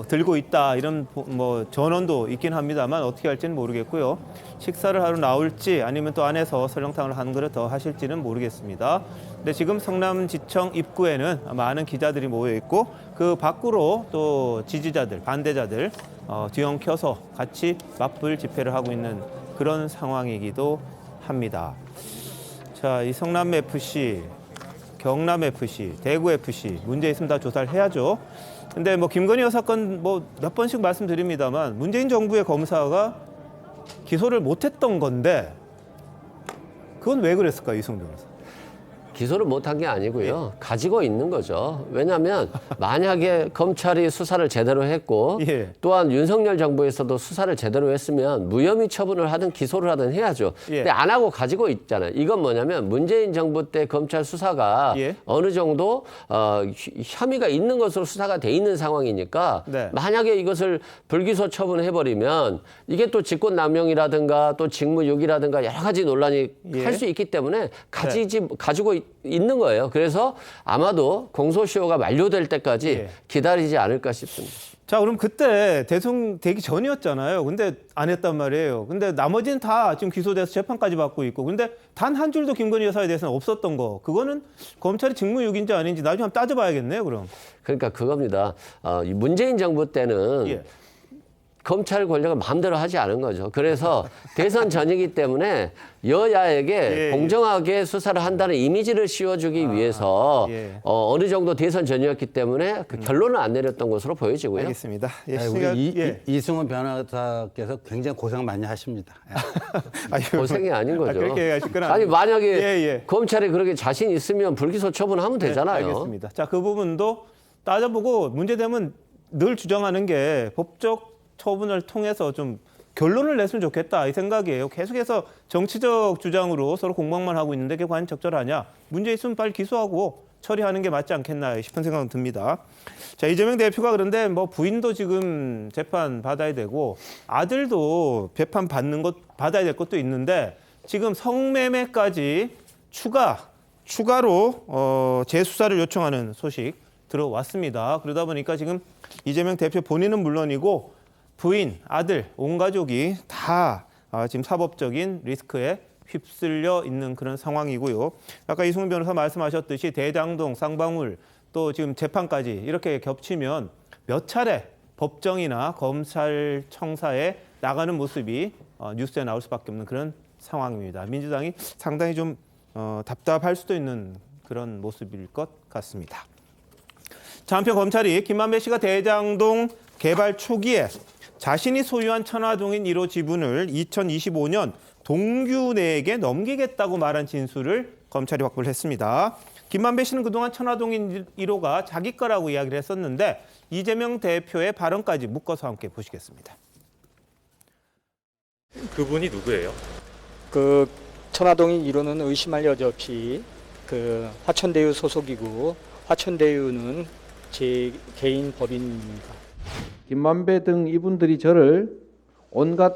들고 있다 이런 뭐 전언도 있긴 합니다만 어떻게 할지는 모르겠고요. 식사를 하러 나올지 아니면 또 안에서 설렁탕을 한 그릇 더 하실지는 모르겠습니다. 근데 지금 성남지청 입구에는 많은 기자들이 모여 있고 그 밖으로 또 지지자들, 반대자들 뒤엉켜서 같이 맞불 집회를 하고 있는 그런 상황이기도 합니다. 자, 이 성남FC, 경남FC, 대구FC 문제 있으면 다 조사를 해야죠. 근데 뭐 김건희 여사 건 뭐 몇 번씩 말씀드립니다만 문재인 정부의 검사가 기소를 못했던 건데 그건 왜 그랬을까요, 이승훈 변호사? 기소를 못한 게 아니고요. 가지고 있는 거죠. 왜냐하면 만약에 검찰이 수사를 제대로 했고 예. 또한 윤석열 정부에서도 수사를 제대로 했으면 무혐의 처분을 하든 기소를 하든 해야죠. 예. 근데 안 하고 가지고 있잖아요. 이건 뭐냐면 문재인 정부 때 검찰 수사가 예. 어느 정도 혐의가 있는 것으로 수사가 돼 있는 상황이니까 네. 만약에 이것을 불기소 처분해버리면 이게 또 직권남용이라든가 또 직무유기라든가 여러 가지 논란이 예. 할 수 있기 때문에 가지고 있는 거예요. 그래서 아마도 공소시효가 만료될 때까지 예. 기다리지 않을까 싶습니다. 자, 그럼 그때 대선 되기 전이었잖아요. 근데 안 했단 말이에요. 근데 나머지는 다 지금 기소돼서 재판까지 받고 있고. 근데 단 한 줄도 김건희 여사에 대해서는 없었던 거. 그거는 검찰이 직무유기인지 아닌지 나중에 한번 따져봐야겠네요, 그럼. 그러니까 그겁니다. 이 문재인 정부 때는 예. 검찰 권력을 마음대로 하지 않은 거죠. 그래서 대선 전이기 때문에 여야에게 예. 공정하게 수사를 한다는 이미지를 씌워주기 위해서 예. 어느 정도 대선 전이었기 때문에 그 결론을 안 내렸던 것으로 보여지고요. 알겠습니다. 예, 우리 이승훈 변호사께서 굉장히 고생 많이 하십니다. 고생이 아닌 거죠. 그렇게 얘기하실 건 아니 아니고. 만약에 예. 검찰이 그렇게 자신 있으면 불기소 처분하면 되잖아요. 알겠습니다. 자, 그 부분도 따져보고 문제되면 늘 주장하는 게 법적 처분을 통해서 좀 결론을 냈으면 좋겠다 이 생각이에요. 계속해서 정치적 주장으로 서로 공방만 하고 있는데 그게 과연 적절하냐. 문제 있으면 빨리 기소하고 처리하는 게 맞지 않겠나 싶은 생각은 듭니다. 자, 이재명 대표가 그런데 뭐 부인도 지금 재판 받아야 되고 아들도 재판 받아야 될 것도 있는데 지금 성매매까지 추가로 재수사를 요청하는 소식 들어왔습니다. 그러다 보니까 지금 이재명 대표 본인은 물론이고 부인, 아들, 온 가족이 다 지금 사법적인 리스크에 휩쓸려 있는 그런 상황이고요. 아까 이승훈 변호사 말씀하셨듯이 대장동, 쌍방울 또 지금 재판까지 이렇게 겹치면 몇 차례 법정이나 검찰청사에 나가는 모습이 뉴스에 나올 수밖에 없는 그런 상황입니다. 민주당이 상당히 좀 답답할 수도 있는 그런 모습일 것 같습니다. 자, 한편 검찰이 김만배 씨가 대장동 개발 초기에 자신이 소유한 천화동인 1호 지분을 2025년 동균에게 넘기겠다고 말한 진술을 검찰이 확보를 했습니다. 김만배 씨는 그동안 천화동인 1호가 자기 거라고 이야기를 했었는데 이재명 대표의 발언까지 묶어서 함께 보시겠습니다. 그분이 누구예요? 그 천화동인 1호는 의심할 여지 없이 그 화천대유 소속이고 화천대유는 제 개인 법인입니다. 김만배 등 이분들이 저를 온갖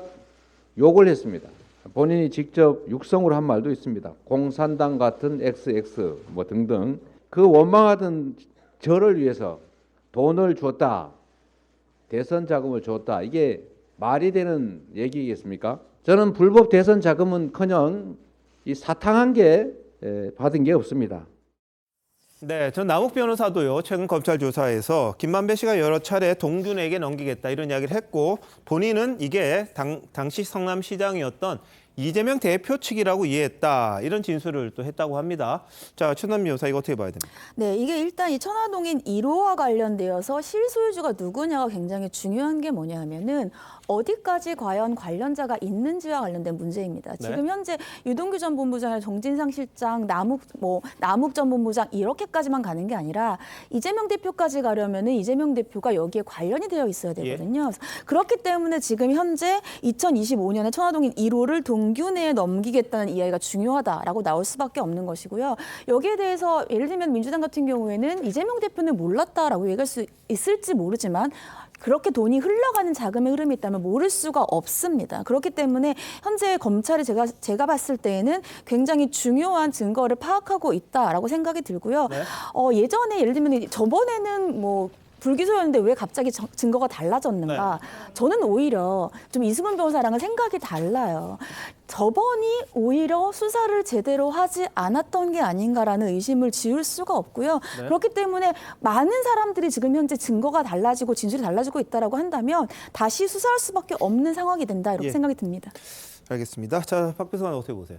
욕을 했습니다. 본인이 직접 육성으로 한 말도 있습니다. 공산당 같은 XX 뭐 등등 그 원망하던 저를 위해서 돈을 줬다. 대선 자금을 줬다. 이게 말이 되는 얘기겠습니까? 저는 불법 대선 자금은커녕 이 사탕한 게 받은 게 없습니다. 네, 전 남욱 변호사도요. 최근 검찰 조사에서 김만배 씨가 여러 차례 동균에게 넘기겠다 이런 이야기를 했고 본인은 이게 당시 성남시장이었던 이재명 대표 측이라고 이해했다. 이런 진술을 또 했다고 합니다. 자, 최남미 여사 이거 어떻게 봐야 됩니까? 네, 이게 일단 이 천화동인 1호와 관련되어서 실소유주가 누구냐가 굉장히 중요한 게 뭐냐 하면은 어디까지 과연 관련자가 있는지와 관련된 문제입니다. 네. 지금 현재 유동규 전 본부장이나 정진상 실장, 남욱 전 본부장 이렇게까지만 가는 게 아니라 이재명 대표까지 가려면은 이재명 대표가 여기에 관련이 되어 있어야 되거든요. 그렇기 때문에 지금 현재 2025년에 천화동인 1호를 동균에 넘기겠다는 이야기가 중요하다라고 나올 수밖에 없는 것이고요. 여기에 대해서 예를 들면 민주당 같은 경우에는 이재명 대표는 몰랐다라고 얘기할 수 있을지 모르지만 그렇게 돈이 흘러가는 자금의 흐름이 있다면 모를 수가 없습니다. 그렇기 때문에 현재 검찰이 제가 봤을 때에는 굉장히 중요한 증거를 파악하고 있다라고 생각이 들고요. 네. 예전에 예를 들면 저번에는 뭐 불기소였는데 왜 갑자기 증거가 달라졌는가? 네. 저는 오히려 좀 이승훈 변호사랑은 생각이 달라요. 저번이 오히려 수사를 제대로 하지 않았던 게 아닌가라는 의심을 지울 수가 없고요. 네. 그렇기 때문에 많은 사람들이 지금 현재 증거가 달라지고 진술이 달라지고 있다라고 한다면 다시 수사할 수밖에 없는 상황이 된다 이렇게 생각이 듭니다. 알겠습니다. 자, 박 변호사 어떻게 보세요?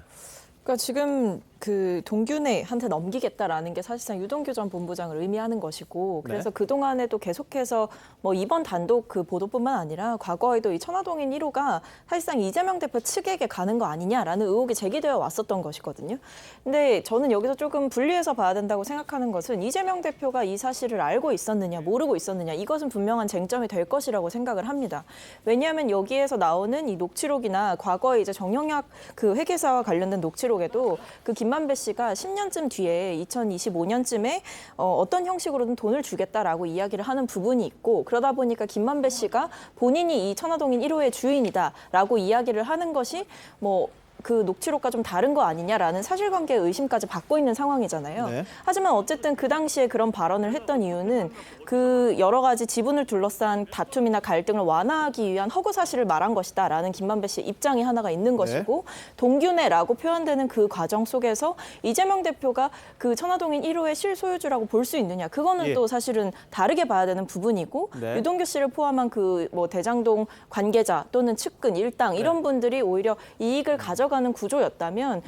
그러니까 지금 그 동균에한테 넘기겠다라는 게 사실상 유동규 전 본부장을 의미하는 것이고 그래서 네. 그동안에도 계속해서 뭐 이번 단독 그 보도뿐만 아니라 과거에도 이 천화동인 1호가 사실상 이재명 대표 측에게 가는 거 아니냐라는 의혹이 제기되어 왔었던 것이거든요. 근데 저는 여기서 조금 분리해서 봐야 된다고 생각하는 것은 이재명 대표가 이 사실을 알고 있었느냐 모르고 있었느냐 이것은 분명한 쟁점이 될 것이라고 생각을 합니다. 왜냐하면 여기에서 나오는 이 녹취록이나 과거에 이제 정영학 그 회계사와 관련된 녹취록에도 그 김만배 씨가 10년쯤 뒤에 2025년쯤에 어떤 형식으로든 돈을 주겠다라고 이야기를 하는 부분이 있고 그러다 보니까 김만배 씨가 본인이 이 천화동인 1호의 주인이다라고 이야기를 하는 것이 뭐 그 녹취록과 좀 다른 거 아니냐라는 사실관계의 의심까지 받고 있는 상황이잖아요. 네. 하지만 어쨌든 그 당시에 그런 발언을 했던 이유는 그 여러 가지 지분을 둘러싼 다툼이나 갈등을 완화하기 위한 허구 사실을 말한 것이다라는 김만배 씨의 입장이 하나가 있는 것이고 동균회라고 표현되는 그 과정 속에서 이재명 대표가 그 천화동인 1호의 실소유주라고 볼 수 있느냐 그거는 또 사실은 다르게 봐야 되는 부분이고 유동규 씨를 포함한 그 뭐 대장동 관계자 또는 측근 일당 이런 분들이 오히려 이익을 가져가는 구조였다면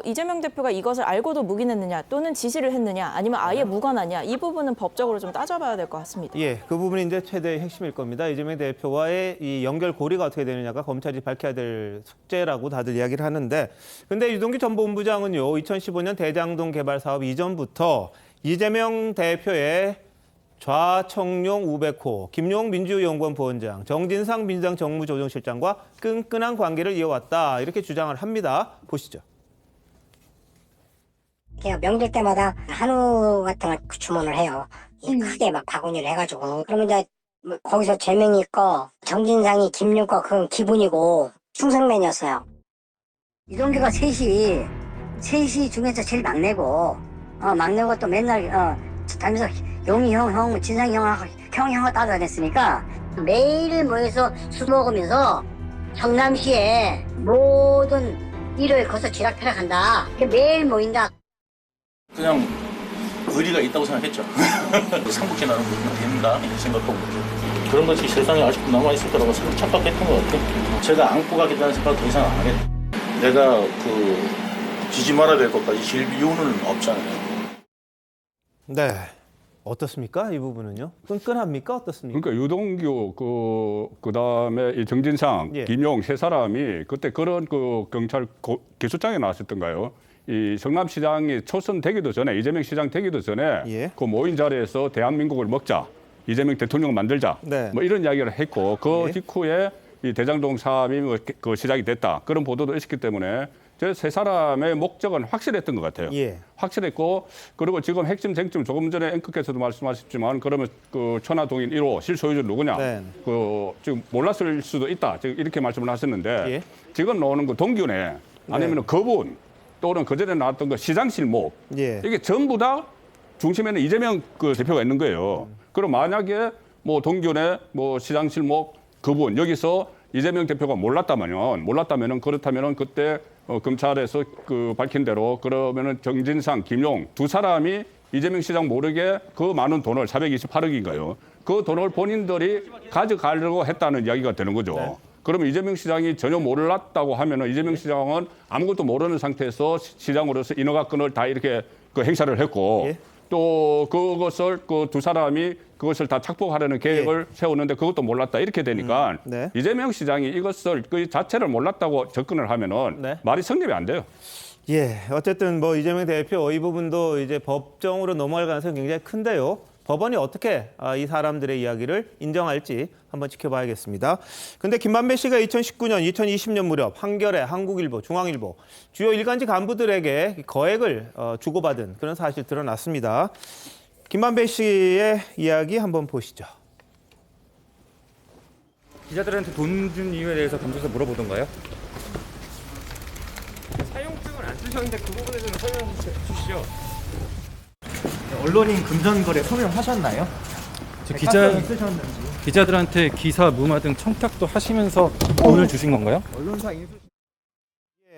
이재명 대표가 이것을 알고도 묵인했느냐 또는 지시를 했느냐 아니면 아예 무관하냐 이 부분은 법적으로 좀 따져봐야 될 것 같습니다. 예, 그 부분이 이제 최대의 핵심일 겁니다. 이재명 대표와의 이 연결고리가 어떻게 되느냐가 검찰이 밝혀야 될 숙제라고 다들 이야기를 하는데 근데 유동규 전 본부장은요. 2015년 대장동 개발 사업 이전부터 이재명 대표의 좌청룡 우백호, 김용 민주연구원 부원장, 정진상 민주당 정무조정실장과 끈끈한 관계를 이어왔다 이렇게 주장을 합니다. 보시죠. 명절 때마다 한우 같은 걸 주문을 해요. 크게 막 바구니를 해가지고 그러면 이제 거기서 재명이 거, 정진상이 김용 거 그건 기분이고 충성맨이었어요. 이동규가 셋이 중에서 제일 막내고 막내고 또 맨날 다니면서 용이 형, 진상이 형을 따라다녔으니까 매일 모여서 술 먹으면서 성남시에 모든 일을 거기서 쥐락펴락한다. 매일 모인다. 그냥 의리가 있다고 생각했죠. 상국해 나는 부분은 된다 이렇게 생각하고 그런 것이 세상에 아직도 남아있을 거라고 착각했던 것 같아요. 제가 안고 가겠다는 생각 더 이상 안 하겠다. 내가 그 지지 말아야 될 것까지 질 이유는 없잖아요. 네. 어떻습니까? 이 부분은요? 끈끈합니까? 어떻습니까? 그러니까 유동규 그다음에 이 정진상, 예. 김용 세 사람이 그때 그런 그 경찰 기소장에 나왔었던가요? 이 성남시장이 초선되기도 전에 이재명 시장 되기도 전에 예. 그 모인 자리에서 대한민국을 먹자, 이재명 대통령을 만들자, 네. 뭐 이런 이야기를 했고 그 예. 직후에 이 대장동 사업이 그 시작이 됐다 그런 보도도 있었기 때문에 저 세 사람의 목적은 확실했던 것 같아요. 예. 확실했고 그리고 지금 핵심 쟁점 조금 전에 앵커께서도 말씀하셨지만 그러면 그 천화동인 1호 실소유주 누구냐? 네. 그 지금 몰랐을 수도 있다. 지금 이렇게 말씀을 하셨는데 예. 지금 나오는 그 동균회 아니면 거분 또는 그전에 나왔던 그 시장실목 예. 이게 전부 다 중심에는 이재명 그 대표가 있는 거예요. 그럼 만약에 뭐 동균회 뭐 시장실목 거분 여기서 이재명 대표가 몰랐다면은 그렇다면은 그때 검찰에서 그 밝힌 대로 그러면은 정진상, 김용 두 사람이 이재명 시장 모르게 그 많은 돈을 428억인가요? 그 돈을 본인들이 가져가려고 했다는 이야기가 되는 거죠. 네. 그러면 이재명 시장이 전혀 몰랐다고 하면은 이재명 시장은 아무것도 모르는 상태에서 시장으로서 인허가권을 다 이렇게 그 행사를 했고 예. 또 그것을 그 두 사람이 그것을 다 착복하려는 계획을 세우는데 그것도 몰랐다 이렇게 되니까 네. 이재명 시장이 이것을 그 자체를 몰랐다고 접근을 하면은 네. 말이 성립이 안 돼요. 예, 어쨌든 뭐 이재명 대표 이 부분도 이제 법정으로 넘어갈 가능성이 굉장히 큰데요. 법원이 어떻게 이 사람들의 이야기를 인정할지 한번 지켜봐야겠습니다. 근데 김만배 씨가 2019년, 2020년 무렵 한겨레, 한국일보, 중앙일보 주요 일간지 간부들에게 거액을 주고받은 그런 사실 드러났습니다. 김만배 씨의 이야기 한번 보시죠. 기자들한테 돈 준 이유에 대해서 검찰에서 물어보던가요? 사용증을 안 쓰셨는데 그 부분에 대해서 설명해 주시죠. 언론인 금전거래 소명하셨나요? 기자들한테 기사, 무마 등 청탁도 하시면서 돈을 주신 건가요? 언론사 인수.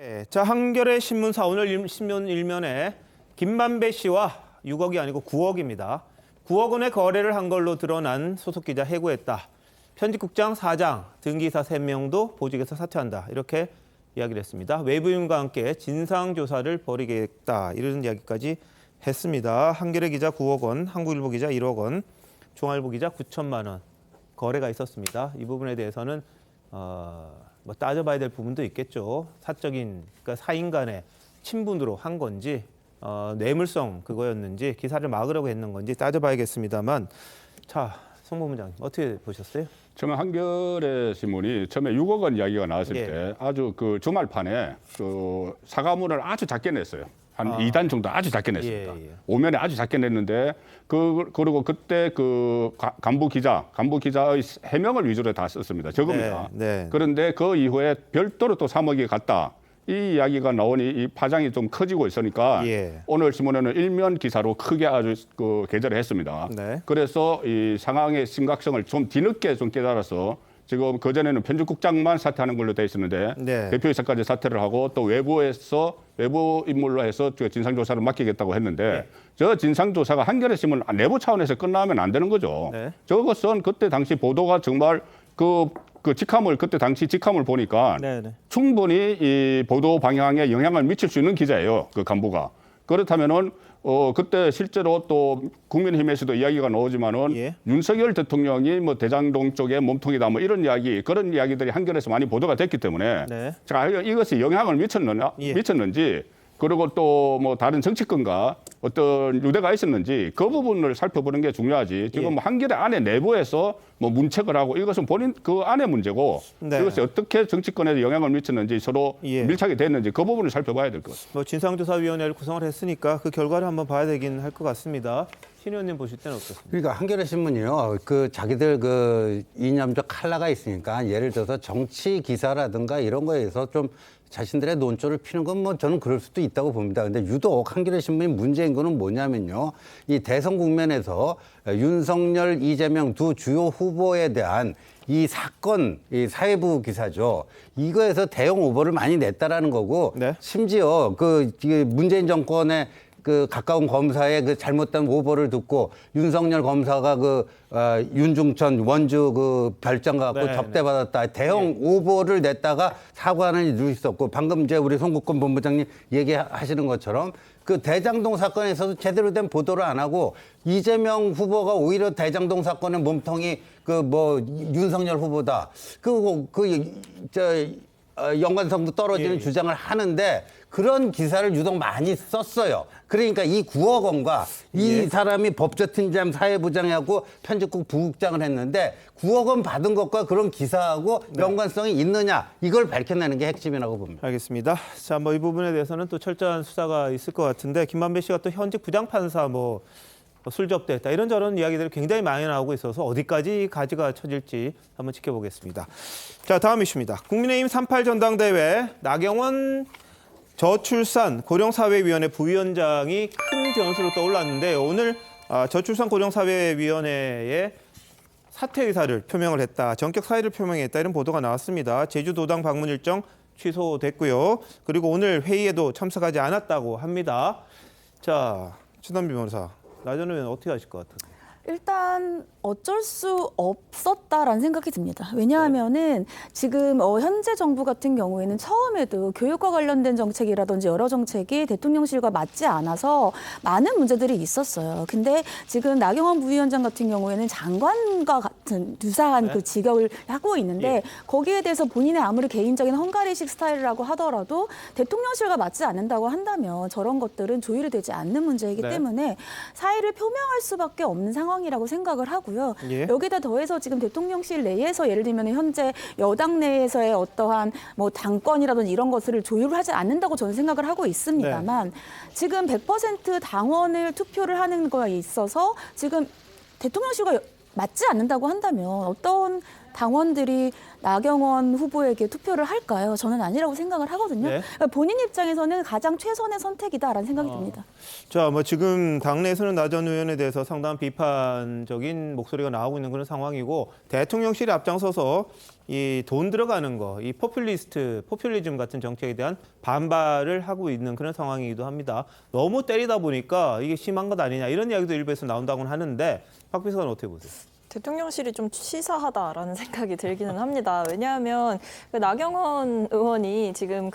예, 자, 한겨레 신문사 오늘 신문 일면에 김만배 씨와 6억이 아니고 9억입니다. 9억 원의 거래를 한 걸로 드러난 소속 기자 해고했다. 편집국장, 사장, 등기사 3명도 보직에서 사퇴한다. 이렇게 이야기를 했습니다. 외부인과 함께 진상조사를 벌이겠다. 이런 이야기까지 했습니다. 한겨레 기자 9억 원, 한국일보 기자 1억 원, 중앙일보 기자 9천만 원 거래가 있었습니다. 이 부분에 대해서는 뭐 따져봐야 될 부분도 있겠죠. 사적인 그러니까 사인 간의 친분으로 한 건지 뇌물성 그거였는지 기사를 막으려고 했는 건지 따져봐야겠습니다만 자, 송 본부장님 어떻게 보셨어요? 처음에 한겨레 신문이 처음에 6억 원 이야기가 나왔을 예. 때 아주 그 주말판에 그 사과문을 아주 작게 냈어요. 한 2단 정도 아주 작게 냈습니다. 예. 오면에 아주 작게 냈는데 그리고 그때 그 간부 기자의 해명을 위주로 다 썼습니다. 적습니다. 네. 그런데 그 이후에 별도로 또 3억이 갔다. 이 이야기가 나오니 이 파장이 좀 커지고 있으니까 예. 오늘 신문에는 일면 기사로 크게 아주 그 게재를 했습니다. 네. 그래서 이 상황의 심각성을 좀 뒤늦게 좀 깨달아서 지금 그전에는 편집국장만 사퇴하는 걸로 돼 있었는데 네. 대표이사까지 사퇴를 하고 또 외부 인물로 해서 진상조사를 맡기겠다고 했는데 저 진상조사가 한겨레 신문 내부 차원에서 끝나면 안 되는 거죠. 네. 저것은 그때 당시 보도가 정말 그때 당시 직함을 보니까 네네. 충분히 이 보도 방향에 영향을 미칠 수 있는 기자예요. 그 간부가. 그렇다면은 그때 실제로 또 국민의힘에서도 이야기가 나오지만은 예. 윤석열 대통령이 뭐 대장동 쪽에 몸통이다 뭐 이런 그런 이야기들이 한겨레에서 많이 보도가 됐기 때문에 네. 자, 이것이 영향을 미쳤는지 그리고 또 뭐 다른 정치권과 어떤 유대가 있었는지 그 부분을 살펴보는 게 중요하지. 지금 뭐 한겨레 안에 내부에서 뭐 문책을 하고 이것은 본인 그 안의 문제고 네. 이것이 어떻게 정치권에 영향을 미쳤는지 서로 밀착이 됐는지 그 부분을 살펴봐야 될 것 같습니다. 뭐 진상조사위원회를 구성을 했으니까 그 결과를 한번 봐야 되긴 할 것 같습니다. 신 의원님 보실 때는 어떻습니까? 그러니까 한겨레 신문이요. 그 자기들 그 이념적 칼라가 있으니까 예를 들어서 정치 기사라든가 이런 거에서 좀 자신들의 논조를 피는 건 뭐 저는 그럴 수도 있다고 봅니다. 근데 유독 한겨레 신문이 문제인 거는 뭐냐면요. 이 대선 국면에서 윤석열, 이재명 두 주요 후보에 대한 이 사건, 이 사회부 기사죠. 이거에서 대형 오보를 많이 냈다라는 거고 심지어 그 문재인 정권의 그 가까운 검사의 그 잘못된 오보를 듣고 윤석열 검사가 윤중천 원주 그 별장 갖고 접대받았다. 대형 오보를 냈다가 사과하는 일도 있었고 방금 이제 우리 송국권 본부장님 얘기하시는 것처럼 그 대장동 사건에서도 제대로 된 보도를 안 하고 이재명 후보가 오히려 대장동 사건의 몸통이 그 뭐 윤석열 후보다 연관성도 떨어지는 주장을 하는데 그런 기사를 유독 많이 썼어요. 그러니까 이 9억 원과 이 사람이 법제팀장 사회부장하고 편집국 부국장을 했는데 9억 원 받은 것과 그런 기사하고 연관성이 있느냐 이걸 밝혀내는 게 핵심이라고 봅니다. 알겠습니다. 자, 뭐 이 부분에 대해서는 또 철저한 수사가 있을 것 같은데 김만배 씨가 또 현직 부장판사 술 접대했다 이런저런 이야기들이 굉장히 많이 나오고 있어서 어디까지 가지가 쳐질지 한번 지켜보겠습니다. 자, 다음 이슈입니다. 국민의힘 38 전당대회 나경원 저출산 고령사회위원회 부위원장이 큰 변수로 떠올랐는데 오늘 저출산 고령사회위원회에 사퇴 의사를 표명을 했다. 전격 사의를 표명했다. 이런 보도가 나왔습니다. 제주도당 방문 일정 취소됐고요. 그리고 오늘 회의에도 참석하지 않았다고 합니다. 자, 최단비 변호사. 나 전 의원 어떻게 하실 것 같아요? 일단 어쩔 수 없었다라는 생각이 듭니다. 왜냐하면은 지금 현재 정부 같은 경우에는 처음에도 교육과 관련된 정책이라든지 여러 정책이 대통령실과 맞지 않아서 많은 문제들이 있었어요. 근데 지금 나경원 부위원장 같은 경우에는 장관과 같은 유사한 그 직역을 하고 있는데 거기에 대해서 본인의 아무리 개인적인 헝가리식 스타일이라고 하더라도 대통령실과 맞지 않는다고 한다면 저런 것들은 조율이 되지 않는 문제이기 때문에 사의를 표명할 수밖에 없는 상황이라고 생각을 하고요. 여기다 더해서 지금 대통령실 내에서 예를 들면 현재 여당 내에서의 어떠한 뭐 당권이라든지 이런 것을 조율하지 않는다고 저는 생각을 하고 있습니다만 지금 100% 당원을 투표를 하는 거에 있어서 지금 대통령실과 맞지 않는다고 한다면 어떤 당원들이 나경원 후보에게 투표를 할까요? 저는 아니라고 생각을 하거든요. 그러니까 본인 입장에서는 가장 최선의 선택이다라는 생각이 듭니다. 자, 뭐 지금 당내에서는 나 전 의원에 대해서 상당한 비판적인 목소리가 나오고 있는 그런 상황이고 대통령실이 앞장서서 이 돈 들어가는 거, 이 포퓰리즘 같은 정책에 대한 반발을 하고 있는 그런 상황이기도 합니다. 너무 때리다 보니까 이게 심한 것 아니냐 이런 이야기도 일부에서 나온다고는 하는데 박 비서관은 어떻게 보세요? 대통령실이 좀 치사하다라는 생각이 들기는 합니다. 왜냐하면 그 나경원 의원이 지금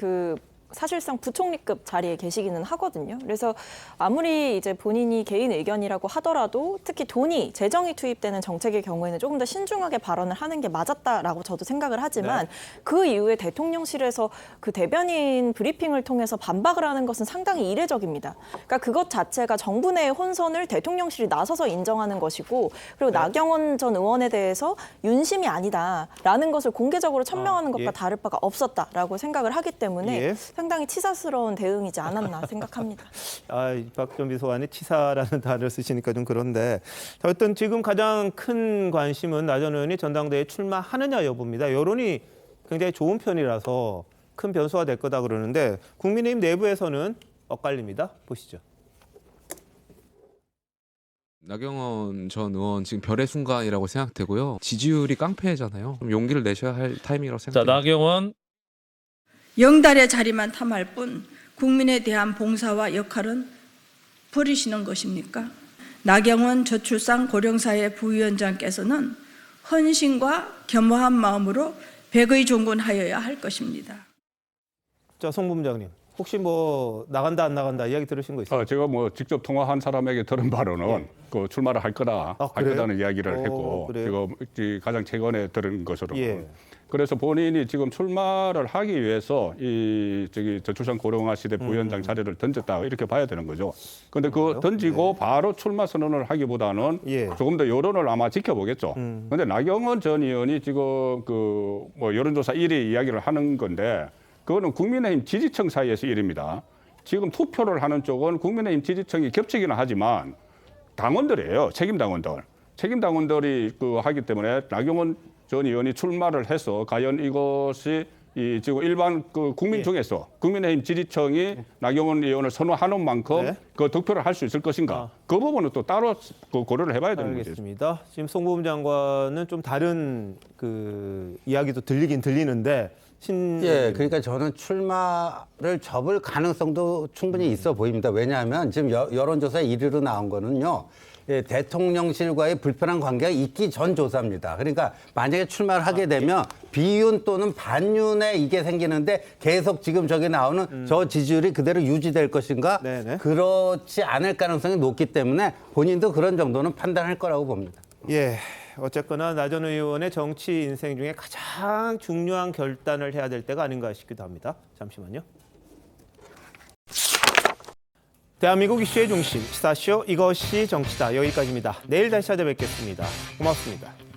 사실상 부총리급 자리에 계시기는 하거든요. 그래서 아무리 이제 본인이 개인 의견이라고 하더라도 특히 재정이 투입되는 정책의 경우에는 조금 더 신중하게 발언을 하는 게 맞았다라고 저도 생각을 하지만 그 이후에 대통령실에서 그 대변인 브리핑을 통해서 반박을 하는 것은 상당히 이례적입니다. 그러니까 그것 자체가 정부 내의 혼선을 대통령실이 나서서 인정하는 것이고 그리고 나경원 전 의원에 대해서 윤심이 아니다라는 것을 공개적으로 천명하는 것과 다를 바가 없었다라고 생각을 하기 때문에 상당히 치사스러운 대응이지 않았나 생각합니다. 박 전 비서관이 치사라는 단어를 쓰시니까 좀 그런데 어떤 지금 가장 큰 관심은 나 전 의원이 전당대회에 출마하느냐 여부입니다. 여론이 굉장히 좋은 편이라서 큰 변수가 될 거다 그러는데 국민의힘 내부에서는 엇갈립니다. 보시죠. 나경원 전 의원 지금 별의 순간이라고 생각되고요. 지지율이 깡패잖아요. 좀 용기를 내셔야 할 타이밍이라고 생각합니다. 자, 나경원. 영달의 자리만 탐할 뿐 국민에 대한 봉사와 역할은 버리시는 것입니까? 나경원 저출산 고령사회 부위원장께서는 헌신과 겸허한 마음으로 백의 종군하여야 할 것입니다. 자, 송 부장님. 혹시 뭐 나간다 안 나간다 이야기 들으신 거 있어요? 제가 뭐 직접 통화한 사람에게 들은 바로는 그 출마를 할 거다는 이야기를 했고 지금 가장 최근에 들은 것으로 그래서 본인이 지금 출마를 하기 위해서 저출산 고령화 시대 부위원장 자리를 던졌다 이렇게 봐야 되는 거죠. 그런데 던지고 바로 출마 선언을 하기보다는 조금 더 여론을 아마 지켜보겠죠. 그런데 나경원 전 의원이 지금 뭐 여론조사 1위 이야기를 하는 건데 그거는 국민의힘 지지층 사이에서 일입니다. 지금 투표를 하는 쪽은 국민의힘 지지층이 겹치기는 하지만 당원들이에요. 책임당원들이 하기 때문에 나경원 전 의원이 출마를 해서 과연 이것이 지금 일반 국민 중에서 국민의힘 지지층이 나경원 의원을 선호하는 만큼 그 득표를 할 수 있을 것인가? 그 부분은 또 따로 고려를 해봐야 되는 거죠. 알겠습니다. 지금 송 부부 장관은 좀 다른 이야기도 들리긴 들리는데 그러니까 저는 출마를 접을 가능성도 충분히 있어 보입니다. 왜냐하면 지금 여론조사 1위로 나온 거는요. 대통령실과의 불편한 관계가 있기 전 조사입니다. 그러니까 만약에 출마를 하게 되면 비윤 또는 반윤에 이게 생기는데 계속 지금 저기 나오는 저 지지율이 그대로 유지될 것인가? 그렇지 않을 가능성이 높기 때문에 본인도 그런 정도는 판단할 거라고 봅니다. 예. 어쨌거나 나 전 의원의 정치 인생 중에 가장 중요한 결단을 해야 될 때가 아닌가 싶기도 합니다. 잠시만요. 대한민국 이슈의 중심, 시사쇼 이것이 정치다. 여기까지입니다. 내일 다시 찾아뵙겠습니다. 고맙습니다.